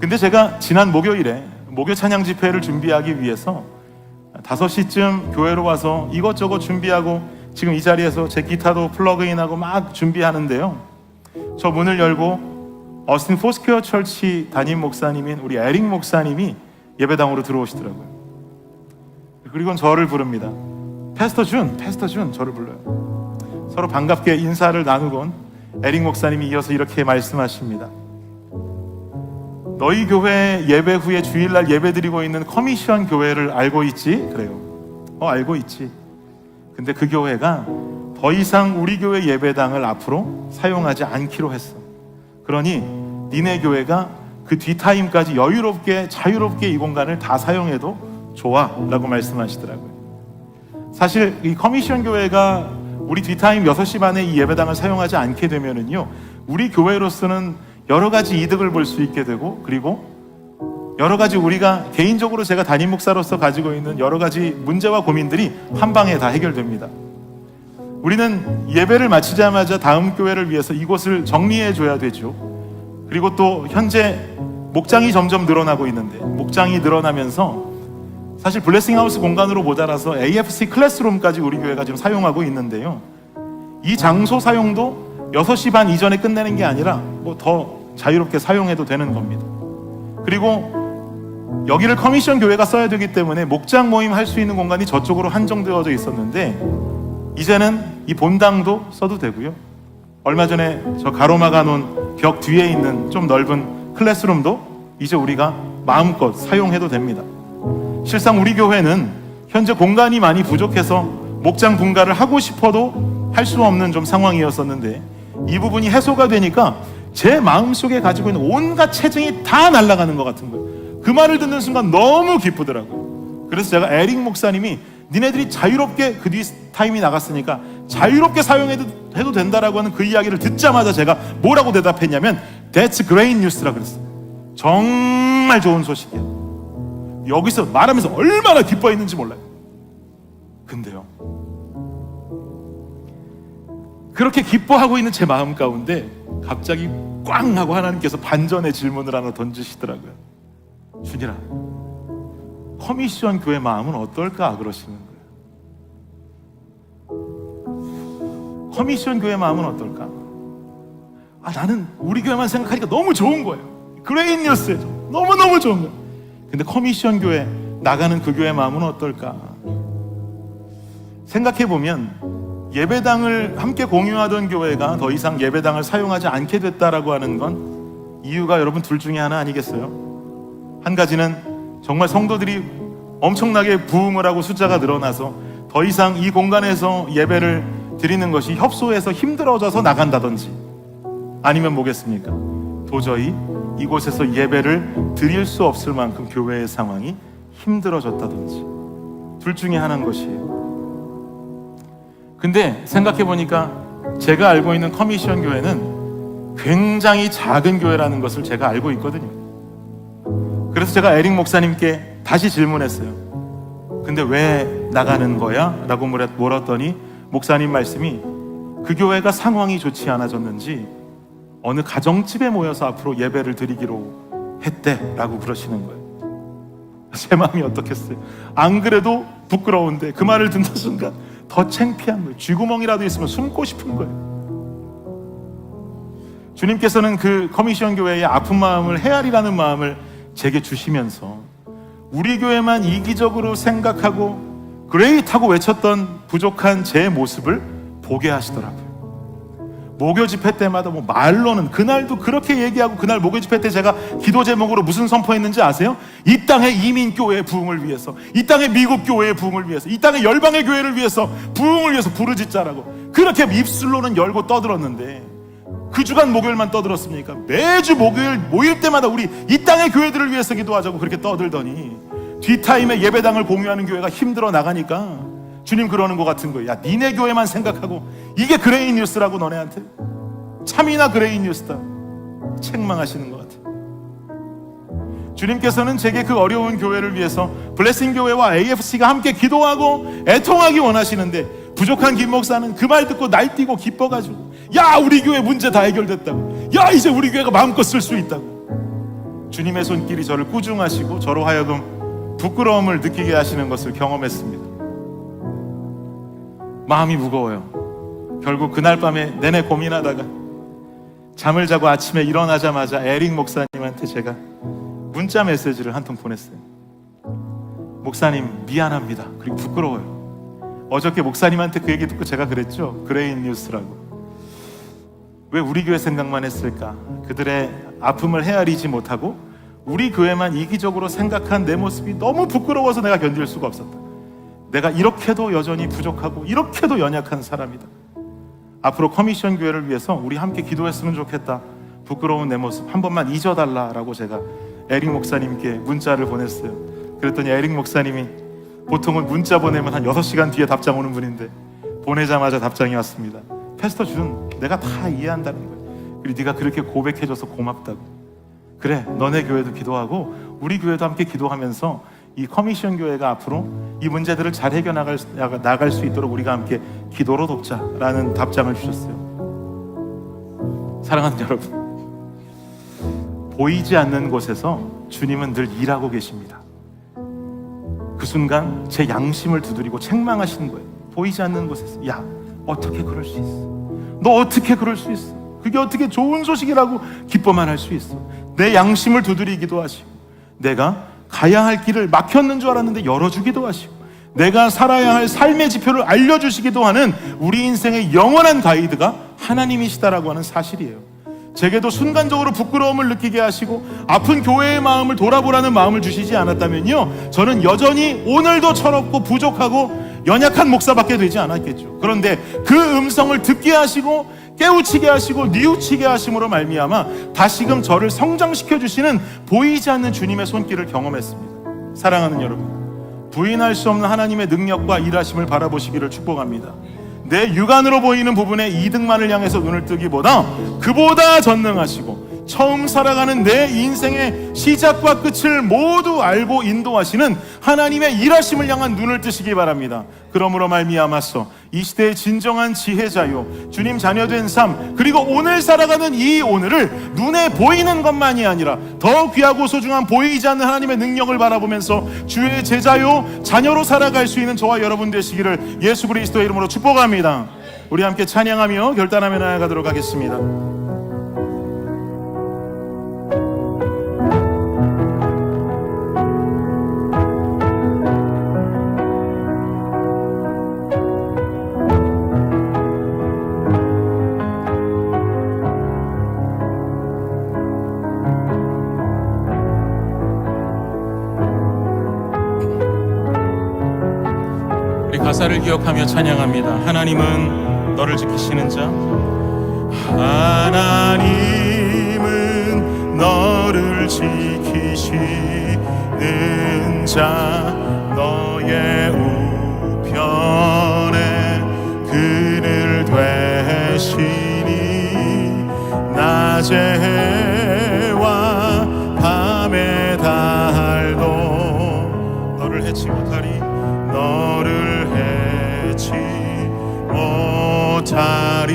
근데 제가 지난 목요일에 목요 찬양 집회를 준비하기 위해서 5시쯤 교회로 와서 이것저것 준비하고 지금 이 자리에서 제 기타도 플러그인하고 막 준비하는데요. 저 문을 열고 어스틴 포스퀘어 철치 담임 목사님인 우리 에릭 목사님이 예배당으로 들어오시더라고요. 그리고 저를 부릅니다. 패스터 준 저를 불러요. 서로 반갑게 인사를 나누곤 에릭 목사님이 이어서 이렇게 말씀하십니다. 너희 교회 예배 후에 주일날 예배 드리고 있는 커미션 교회를 알고 있지? 그래요. 알고 있지. 근데 그 교회가 더 이상 우리 교회 예배당을 앞으로 사용하지 않기로 했어. 그러니 니네 교회가 그 뒷타임까지 여유롭게 자유롭게 이 공간을 다 사용해도 좋아 라고 말씀하시더라고요. 사실 이 커미션 교회가 우리 뒷타임 6시 반에 이 예배당을 사용하지 않게 되면은요, 우리 교회로서는 여러 가지 이득을 볼 수 있게 되고, 그리고 여러 가지 우리가 개인적으로 제가 담임 목사로서 가지고 있는 여러 가지 문제와 고민들이 한 방에 다 해결됩니다. 우리는 예배를 마치자마자 다음 교회를 위해서 이곳을 정리해 줘야 되죠. 그리고 또 현재 목장이 점점 늘어나고 있는데, 목장이 늘어나면서 사실 블레싱하우스 공간으로 모자라서 AFC 클래스룸까지 우리 교회가 지금 사용하고 있는데요, 이 장소 사용도 6시 반 이전에 끝내는 게 아니라 뭐 더 자유롭게 사용해도 되는 겁니다. 그리고 여기를 커미션 교회가 써야 되기 때문에 목장 모임 할 수 있는 공간이 저쪽으로 한정되어져 있었는데, 이제는 이 본당도 써도 되고요, 얼마 전에 저 가로막아 놓은 벽 뒤에 있는 좀 넓은 클래스룸도 이제 우리가 마음껏 사용해도 됩니다. 실상 우리 교회는 현재 공간이 많이 부족해서 목장 분가를 하고 싶어도 할 수 없는 좀 상황이었었는데, 이 부분이 해소가 되니까 제 마음속에 가지고 있는 온갖 체증이 다 날아가는 것 같은 거예요. 그 말을 듣는 순간 너무 기쁘더라고요. 그래서 제가 에릭 목사님이 니네들이 자유롭게 그 뒤 타임이 나갔으니까 자유롭게 사용해도 된다라고 하는 그 이야기를 듣자마자 제가 뭐라고 대답했냐면 That's great news라 그랬어요. 정말 좋은 소식이야. 여기서 말하면서 얼마나 기뻐했는지 몰라요. 근데요, 그렇게 기뻐하고 있는 제 마음 가운데 갑자기 꽝 하고 하나님께서 반전의 질문을 하나 던지시더라고요. 준이라, 커미션 교회 마음은 어떨까? 그러시는 거예요. 커미션 교회 마음은 어떨까? 나는 우리 교회만 생각하니까 너무 좋은 거예요. 그레이트 뉴스예요. 너무너무 좋은 거예요. 근데 커미션 교회 나가는 그 교회 마음은 어떨까? 생각해보면 예배당을 함께 공유하던 교회가 더 이상 예배당을 사용하지 않게 됐다라고 하는 건 이유가 여러분 둘 중에 하나 아니겠어요? 한 가지는 정말 성도들이 엄청나게 부흥을 하고 숫자가 늘어나서 더 이상 이 공간에서 예배를 드리는 것이 협소해서 힘들어져서 나간다든지, 아니면 뭐겠습니까? 도저히 이곳에서 예배를 드릴 수 없을 만큼 교회의 상황이 힘들어졌다든지, 둘 중에 하나인 것이에요. 근데 생각해보니까 제가 알고 있는 커미션 교회는 굉장히 작은 교회라는 것을 제가 알고 있거든요. 그래서 제가 에릭 목사님께 다시 질문했어요. 근데 왜 나가는 거야? 라고 물었더니 목사님 말씀이 그 교회가 상황이 좋지 않아졌는지 어느 가정집에 모여서 앞으로 예배를 드리기로 했대 라고 그러시는 거예요. 제 마음이 어떻겠어요? 안 그래도 부끄러운데 그 말을 듣는 순간 더 창피한 거예요. 쥐구멍이라도 있으면 숨고 싶은 거예요. 주님께서는 그 커미션 교회의 아픈 마음을 헤아리라는 마음을 제게 주시면서 우리 교회만 이기적으로 생각하고 그레이트하고 외쳤던 부족한 제 모습을 보게 하시더라고요. 목요 집회 때마다 뭐 말로는 그날도 그렇게 얘기하고, 그날 목요 집회 때 제가 기도 제목으로 무슨 선포했는지 아세요? 이 땅의 이민 교회의 부흥을 위해서, 이 땅의 미국 교회의 부흥을 위해서, 이 땅의 열방의 교회를 위해서 부흥을 위해서 부르짖자라고 그렇게 입술로는 열고 떠들었는데, 그 주간 목요일만 떠들었습니까? 매주 목요일 모일 때마다 우리 이 땅의 교회들을 위해서 기도하자고 그렇게 떠들더니 뒷타임에 예배당을 공유하는 교회가 힘들어 나가니까 주님 그러는 것 같은 거예요. 야, 니네 교회만 생각하고 이게 그레이 뉴스라고 너네한테? 참이나 그레이 뉴스다. 책망하시는 것 같아요. 주님께서는 제게 그 어려운 교회를 위해서 블레싱 교회와 AFC가 함께 기도하고 애통하기 원하시는데, 부족한 김 목사는 그 말 듣고 날뛰고 기뻐가지고 야, 우리 교회 문제 다 해결됐다고, 야, 이제 우리 교회가 마음껏 쓸 수 있다고. 주님의 손길이 저를 꾸중하시고 저로 하여금 부끄러움을 느끼게 하시는 것을 경험했습니다. 마음이 무거워요. 결국 그날 밤에 내내 고민하다가 잠을 자고 아침에 일어나자마자 에릭 목사님한테 제가 문자 메시지를 한 통 보냈어요. 목사님 미안합니다. 그리고 부끄러워요. 어저께 목사님한테 그 얘기 듣고 제가 그랬죠. 그레이 뉴스라고. 왜 우리 교회 생각만 했을까? 그들의 아픔을 헤아리지 못하고 우리 교회만 이기적으로 생각한 내 모습이 너무 부끄러워서 내가 견딜 수가 없었다. 내가 이렇게도 여전히 부족하고 이렇게도 연약한 사람이다. 앞으로 커미션 교회를 위해서 우리 함께 기도했으면 좋겠다. 부끄러운 내 모습 한 번만 잊어달라라고 제가 에릭 목사님께 문자를 보냈어요. 그랬더니 에릭 목사님이 보통은 문자 보내면 한 6시간 뒤에 답장 오는 분인데 보내자마자 답장이 왔습니다. 패스터 준, 내가 다 이해한다는 거예요. 그리고 네가 그렇게 고백해줘서 고맙다고. 그래, 너네 교회도 기도하고 우리 교회도 함께 기도하면서 이 커미션 교회가 앞으로 이 문제들을 잘 나갈 수 있도록 우리가 함께 기도로 돕자라는 답장을 주셨어요. 사랑하는 여러분, 보이지 않는 곳에서 주님은 늘 일하고 계십니다. 그 순간 제 양심을 두드리고 책망하시는 거예요. 보이지 않는 곳에서, 야, 어떻게 그럴 수 있어? 너 어떻게 그럴 수 있어? 그게 어떻게 좋은 소식이라고 기뻐만 할 수 있어? 내 양심을 두드리기도 하시고, 내가 가야 할 길을 막혔는 줄 알았는데 열어주기도 하시고, 내가 살아야 할 삶의 지표를 알려주시기도 하는 우리 인생의 영원한 가이드가 하나님이시다라고 하는 사실이에요. 제게도 순간적으로 부끄러움을 느끼게 하시고 아픈 교회의 마음을 돌아보라는 마음을 주시지 않았다면요, 저는 여전히 오늘도 철없고 부족하고 연약한 목사밖에 되지 않았겠죠. 그런데 그 음성을 듣게 하시고 깨우치게 하시고 뉘우치게 하심으로 말미암아 다시금 저를 성장시켜 주시는 보이지 않는 주님의 손길을 경험했습니다. 사랑하는 여러분, 부인할 수 없는 하나님의 능력과 일하심을 바라보시기를 축복합니다. 내 육안으로 보이는 부분의 이득만을 향해서 눈을 뜨기보다 그보다 전능하시고 처음 살아가는 내 인생의 시작과 끝을 모두 알고 인도하시는 하나님의 일하심을 향한 눈을 뜨시기 바랍니다. 그러므로 말미암아서 이 시대의 진정한 지혜자요, 주님 자녀된 삶, 그리고 오늘 살아가는 이 오늘을 눈에 보이는 것만이 아니라 더 귀하고 소중한 보이지 않는 하나님의 능력을 바라보면서 주의 제자요, 자녀로 살아갈 수 있는 저와 여러분 되시기를 예수 그리스도의 이름으로 축복합니다. 우리 함께 찬양하며 결단하며 나아가도록 하겠습니다. 가사를 기억하며 찬양합니다. 하나님은 너를 지키시는 자, 하나님은 너를 지키시는 자, 너의 우편에 그늘 되시니 낮의 해와 밤의 달도 너를 해치 못하리, 너를 해치 못하리.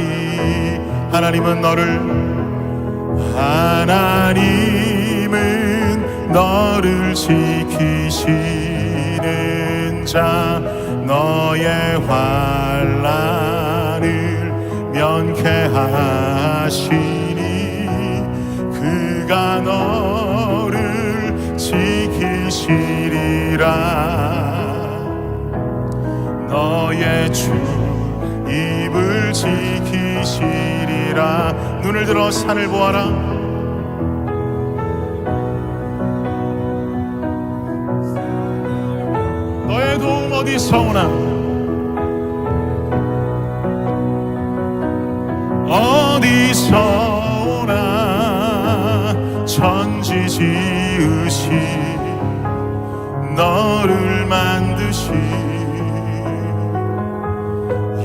하나님은 너를 지키시는 자, 너의 환난을 면케하시니 그가 너를 지키시리라. 너의 주 입을 지키시리라. 눈을 들어 산을 보아라. 너의 도움 어디서 오나? 어디서 오나? 천지 지으신 너를 만드신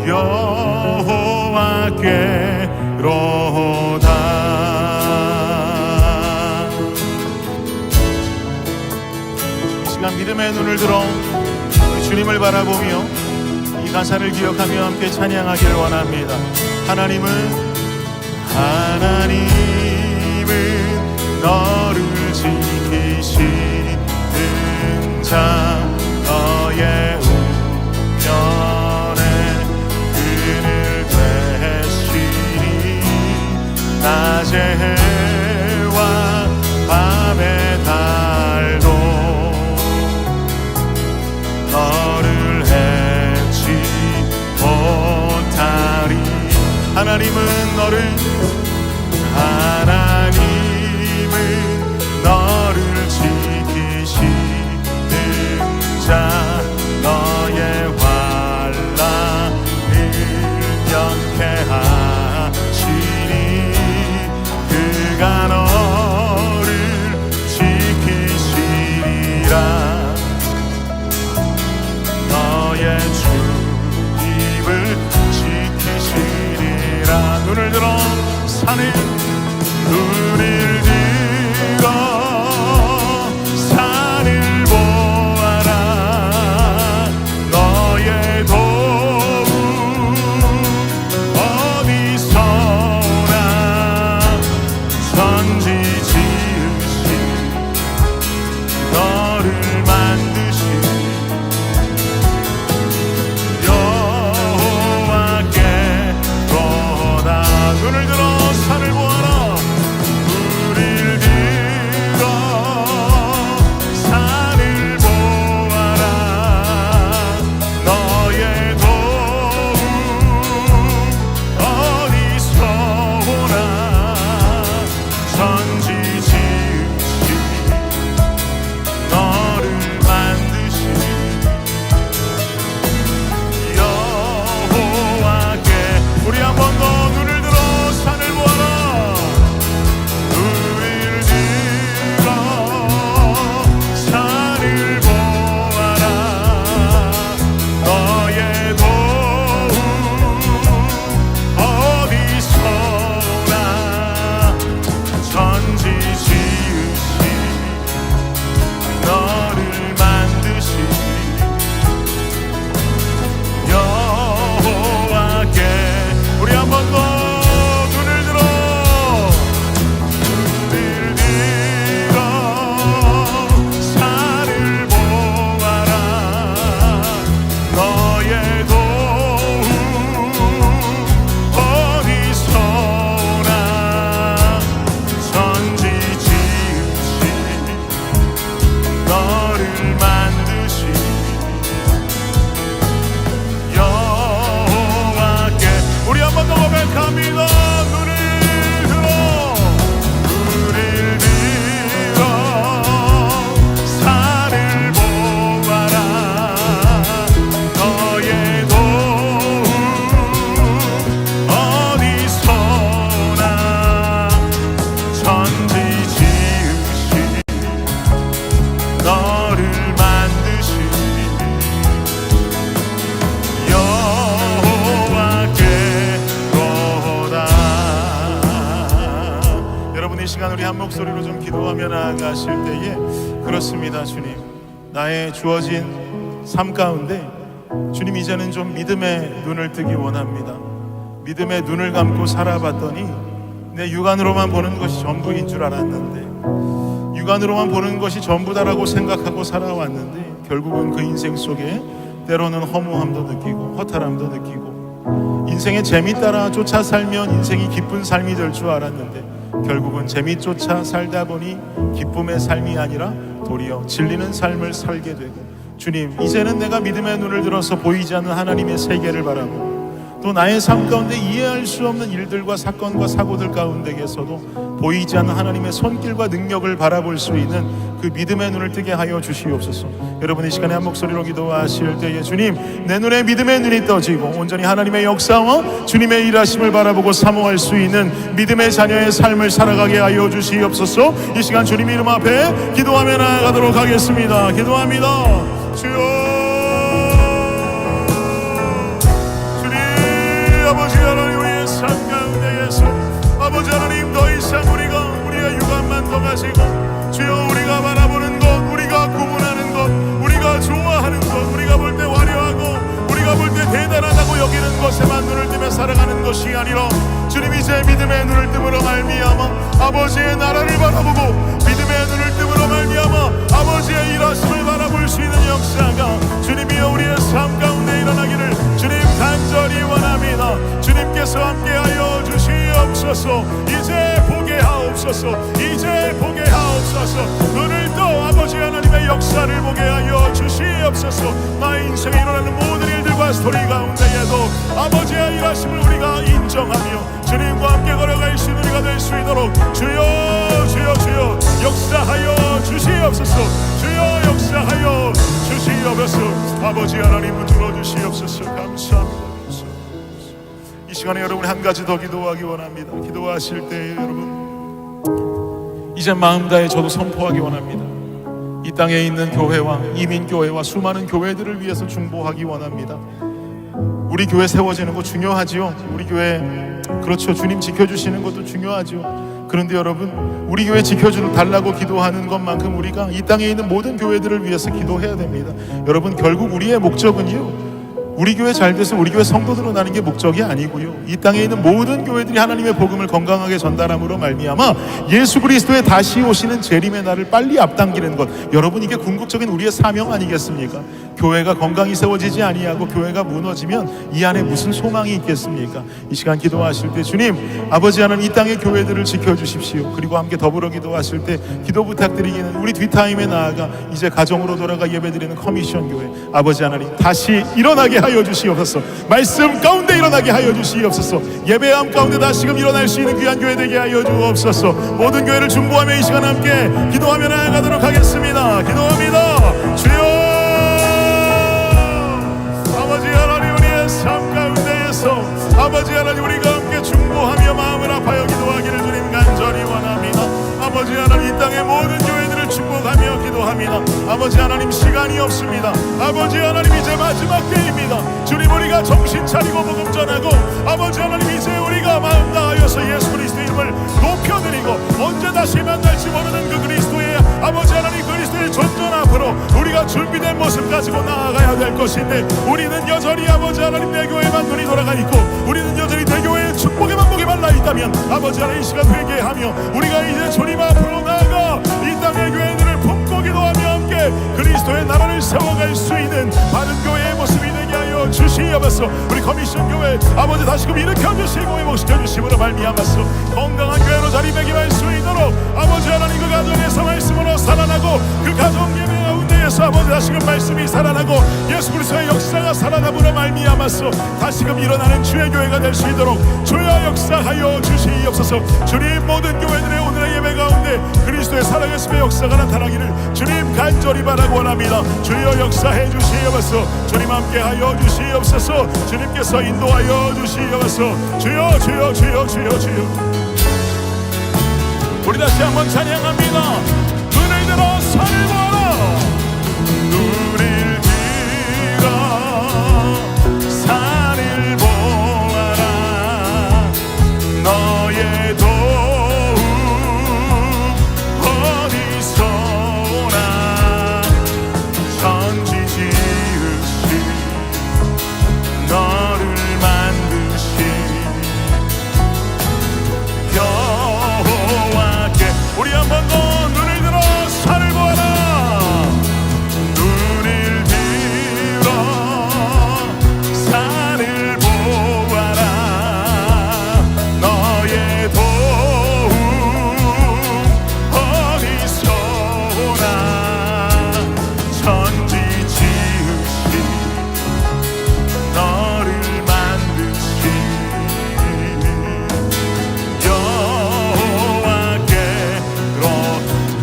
여호와께로다. 이 시간 믿음의 눈을 들어 우리 주님을 바라보며 이 가사를 기억하며 함께 찬양하기를 원합니다. 하나님은 너를 지키시는 자, 너의 낮의 해와 밤의 달도 너를 해치 못하리. 하나님은 너를 지키시는 자, 너의 환난을 면케하시니 그가 들어 산을 눈을 들어 산을 보아라. 너의 도움 어디서 오나. 천지 지으신 너를 만드신 여호와께로다. 눈을 들어 산을 보아라. 눈을 들어 산을 보아라. 너의 도움 어디서 오나. 천지 지으신 너를 만드신 여호와께. 우리 한 번 더 눈을 들어 산을 보아라. 눈을 들어 산을 보아라. 너의 도움 어디서 오나. 천지 지으신 너를 만드신 여호와께. 우리 한 번 더 눈을 들어 산을 보아라. 너의 도움 어디서 오나. 천지 지으신 너를 만드신 여호와께. 우리 한 번 더 고백합니다. 눈을 들어 산을 보아라. 너의 도움 어디서 오나. 천지 지으신 너를 만드신 여호와께로다. 여러분 이 시간 우리 한 목소리로 좀 기도하며 나아가실 때에 그렇습니다. 주님, 나의 주어진 삶 가운데 주님 이제는 좀 믿음의 눈을 뜨기 원합니다. 믿음의 눈을 감고 살아봤더니 내 육안으로만 보는 것이 전부인 줄 알았는데, 육안으로만 보는 것이 전부다라고 생각하고 살아왔는데 결국은 그 인생 속에 때로는 허무함도 느끼고 허탈함도 느끼고 인생의 재미 따라 쫓아 살면 인생이 기쁜 삶이 될 줄 알았는데 결국은 재미 쫓아 살다 보니 기쁨의 삶이 아니라 도리어 질리는 삶을 살게 되고, 주님 이제는 내가 믿음의 눈을 들어서 보이지 않는 하나님의 세계를 바라보고 또 나의 삶 가운데 이해할 수 없는 일들과 사건과 사고들 가운데에서도 보이지 않는 하나님의 손길과 능력을 바라볼 수 있는 그 믿음의 눈을 뜨게 하여 주시옵소서. 여러분 이 시간에 한 목소리로 기도하실 때에 주님, 내 눈에 믿음의 눈이 떠지고 온전히 하나님의 역사와 주님의 일하심을 바라보고 사모할 수 있는 믿음의 자녀의 삶을 살아가게 하여 주시옵소서. 이 시간 주님 이름 앞에 기도하며 나아가도록 하겠습니다. 기도합니다. 주여, 아버지 하나님, 우리의 삶 가운데에서 아버지 하나님 더 이상 우리의 육안만 더 가지고 주여 우리가 바라보는 것, 우리가 구분하는 것, 우리가 좋아하는 것, 우리가 볼 때 화려하고 우리가 볼 때 대단하다고 여기는 것에만 눈을 뜨며 살아가는 것이 아니라 주님 이제 믿음의 눈을 뜸으로 말미암아 아버지의 나라를 바라보고 믿음의 눈을 뜸으로 말미암아 아버지의 일하심을 바라볼 수 있는 역사가 주님이여 우리의 삶 가운데 일어나기를 주님 간절히 원합니다. 주님께서 함께하여 주시옵소서. 이제 보게 하옵소서. 이제 보게 하옵소서. 눈을 떠 아버지 하나님의 역사를 보게 하여 주시옵소서. 나의 인생에 일어나는 모든 일들과 스토리 가운데에도 아버지의 일하심을 우리가 인정하며 주님과 함께 걸어갈 수 있는 우리가 될 수 있도록 주여 주여 주여 역사하여 주시옵소서. 주여 역사하여 주시옵소서. 아버지 하나님 붙들어 주시옵소서. 감사합니다. 이 시간에 여러분 한 가지 더 기도하기 원합니다. 기도하실 때 여러분 이제 마음 다해 저도 선포하기 원합니다. 이 땅에 있는 교회와 이민교회와 수많은 교회들을 위해서 중보하기 원합니다. 우리 교회 세워지는 거 중요하지요. 우리 교회, 그렇죠, 주님 지켜주시는 것도 중요하지요. 그런데 여러분, 우리 교회 지켜달라고 기도하는 것만큼 우리가 이 땅에 있는 모든 교회들을 위해서 기도해야 됩니다. 여러분, 결국 우리의 목적은요, 우리 교회 잘 돼서 우리 교회 성도들로 나는 게 목적이 아니고요, 이 땅에 있는 모든 교회들이 하나님의 복음을 건강하게 전달함으로 말미암아 예수 그리스도의 다시 오시는 재림의 날을 빨리 앞당기는 것, 여러분, 이게 궁극적인 우리의 사명 아니겠습니까? 교회가 건강히 세워지지 아니하고 교회가 무너지면 이 안에 무슨 소망이 있겠습니까? 이 시간 기도하실 때, 주님, 아버지 하나님, 이 땅의 교회들을 지켜주십시오. 그리고 함께 더불어 기도하실 때 기도 부탁드리기는, 우리 뒷타임에 나아가 이제 가정으로 돌아가 예배드리는 커미션 교회, 아버지 하나님, 다시 일어나게 하여 주시옵소서. 말씀 가운데 일어나게 하여 주시옵소서. 예배함 가운데 다시금 일어날 수 있는 귀한 교회 되게 하여 주옵소서. 모든 교회를 중보하며 이 시간 함께 기도하며 나아가도록 하겠습니다. 기도합니다. 주여, 아버지 하나님, 우리의 삶 가운데에서 아버지 하나님, 우리가 함께 중보하며 마음을 아파여 기도하기를 주님 간절히 원합니다. 아버지 하나님, 이 땅의 모든 교회들을 축복하며 기도합니다. 아버지 하나님, 시간이 없습니다. 아버지 하나님, 이제 마지막 때입니다. 주님, 우리가 정신 차리고 복음 전하고, 아버지 하나님, 이제 우리가 마음 다하여서 예수 그리스도의 이름을 높여드리고, 언제 다시 만날지 모르는 그 그리스도의, 아버지 하나님, 그리스도의 존전 앞으로 우리가 준비된 모습 가지고 나아가야 될 것인데, 우리는 여전히 아버지 하나님, 내 교회만 눈이 돌아가 있고, 우리는 여전히 내 교회의 축복에만 목이 말라 있다면, 아버지 하나님, 이 시간 회개하며 우리가 이제 주님 앞으로 나아가 이 땅의 교회들을 품고 기도하며 함께 그리스도의 나라를 세워갈 수 있는 바른 교회의 모습이 되게 하여 주시옵소서. 우리 커미션 교회, 아버지, 다시금 일으켜 주시고 회복시켜 주심으로 말미암아서 건강한 교회로 자리매김할 수 있도록, 아버지 하나님, 그 가정에서 말씀으로 살아나고, 그 가정 예배 가운데에서 아버지 다시금 말씀이 살아나고, 예수 그리스도의 역사가 살아남으로 말미암아서 다시금 일어나는 주의 교회가 될 수 있도록 주여 역사하여 주시옵소서. 주님, 모든 교회들의 오늘의 예배 가운데 그리스도의 살아계심의 역사가 나타나기를 주님 간절히 바라고 원합니다. 주여 역사해 주시옵소서. 주님 함께하여 주시옵소서. 주님께서 인도하여 주시옵소서. 주여, 주여, 주여, 주여, 주여. 우리 다시 한번 찬양합니다. 눈을 들어 산을 보아라. 눈을 들어 산을 보아라. 너의 도움 어디서 오나. 천지 지으신 너를 만드신 여호와께, 우리 한 번 더 눈을 들어 산을 보아라. 눈을 들어 산을 보아라. 너의 도움 어디서 오나. 천지 지으신 너를 만드신 여호와께로.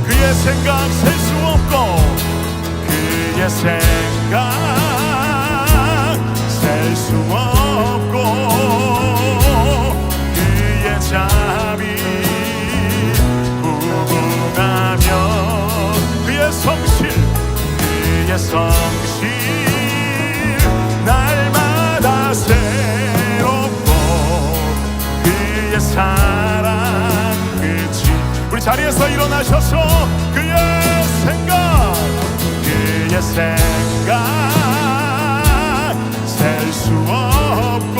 그의 생각 셀 수 없고, 그의 생각 셀 수 없고, 그의 자비 무궁하며, 그의 성실, 그의 성실 날마다 새롭고, 그의 사랑 끝이. 우리 자리에서 일어나셔서 그의 생각, 그의 생각 셀 수 없고,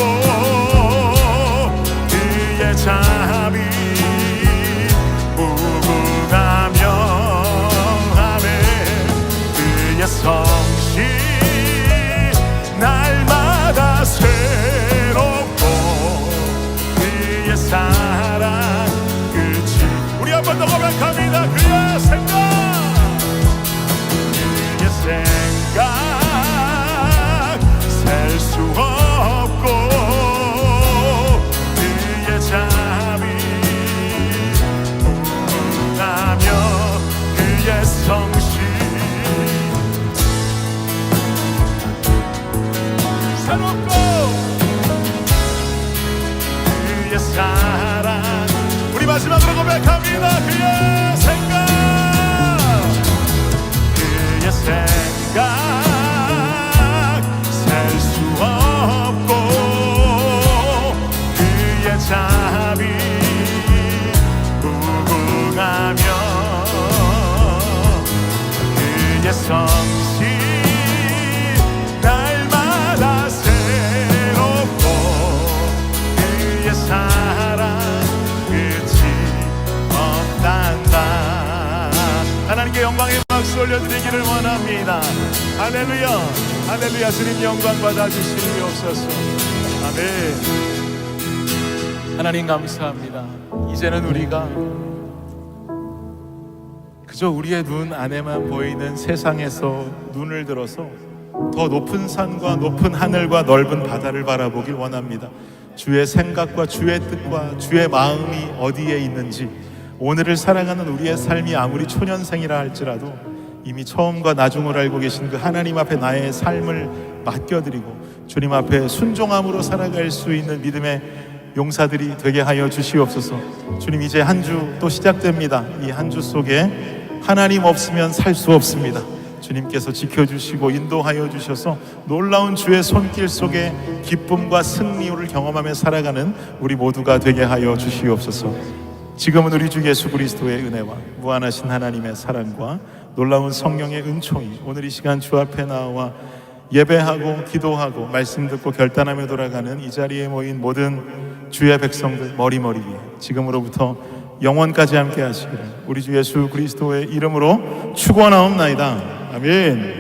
그의 자비 무궁하며, 아멘. 그의 성실 날마다 새롭고, 그의 사랑 끝이. 우리 한 번 더 고백합니다. 그의 생각, 그의 생각 셀 수 없고, 그의 자비 무궁하며, 그의 성실 새롭고, 그의 사랑. 우리 마지막으로 고백합니다. 그의 생각, 그의 생각 셀 수 없고, 자비 무궁하며 그의 성실 날마다 새롭고 그의 사랑 끝이 없단다. 하나님께 영광의 박수 올려드리기를 원합니다. 할렐루야, 할렐루야. 주님 영광 받아주시옵소서. 아멘. 하나님 감사합니다. 이제는 우리가 그저 우리의 눈 안에만 보이는 세상에서 눈을 들어서 더 높은 산과 높은 하늘과 넓은 바다를 바라보길 원합니다. 주의 생각과 주의 뜻과 주의 마음이 어디에 있는지, 오늘을 살아가는 우리의 삶이 아무리 초년생이라 할지라도 이미 처음과 나중을 알고 계신 그 하나님 앞에 나의 삶을 맡겨드리고 주님 앞에 순종함으로 살아갈 수 있는 믿음의 용사들이 되게 하여 주시옵소서. 주님, 이제 한 주 또 시작됩니다. 이 한 주 속에 하나님 없으면 살 수 없습니다. 주님께서 지켜주시고 인도하여 주셔서 놀라운 주의 손길 속에 기쁨과 승리를 경험하며 살아가는 우리 모두가 되게 하여 주시옵소서. 지금은 우리 주 예수 그리스도의 은혜와 무한하신 하나님의 사랑과 놀라운 성령의 은총이 오늘 이 시간 주 앞에 나와 예배하고 기도하고 말씀 듣고 결단하며 돌아가는 이 자리에 모인 모든 주의 백성들 머리머리 위에 지금으로부터 영원까지 함께 하시기를 우리 주 예수 그리스도의 이름으로 축원하옵나이다. 아멘.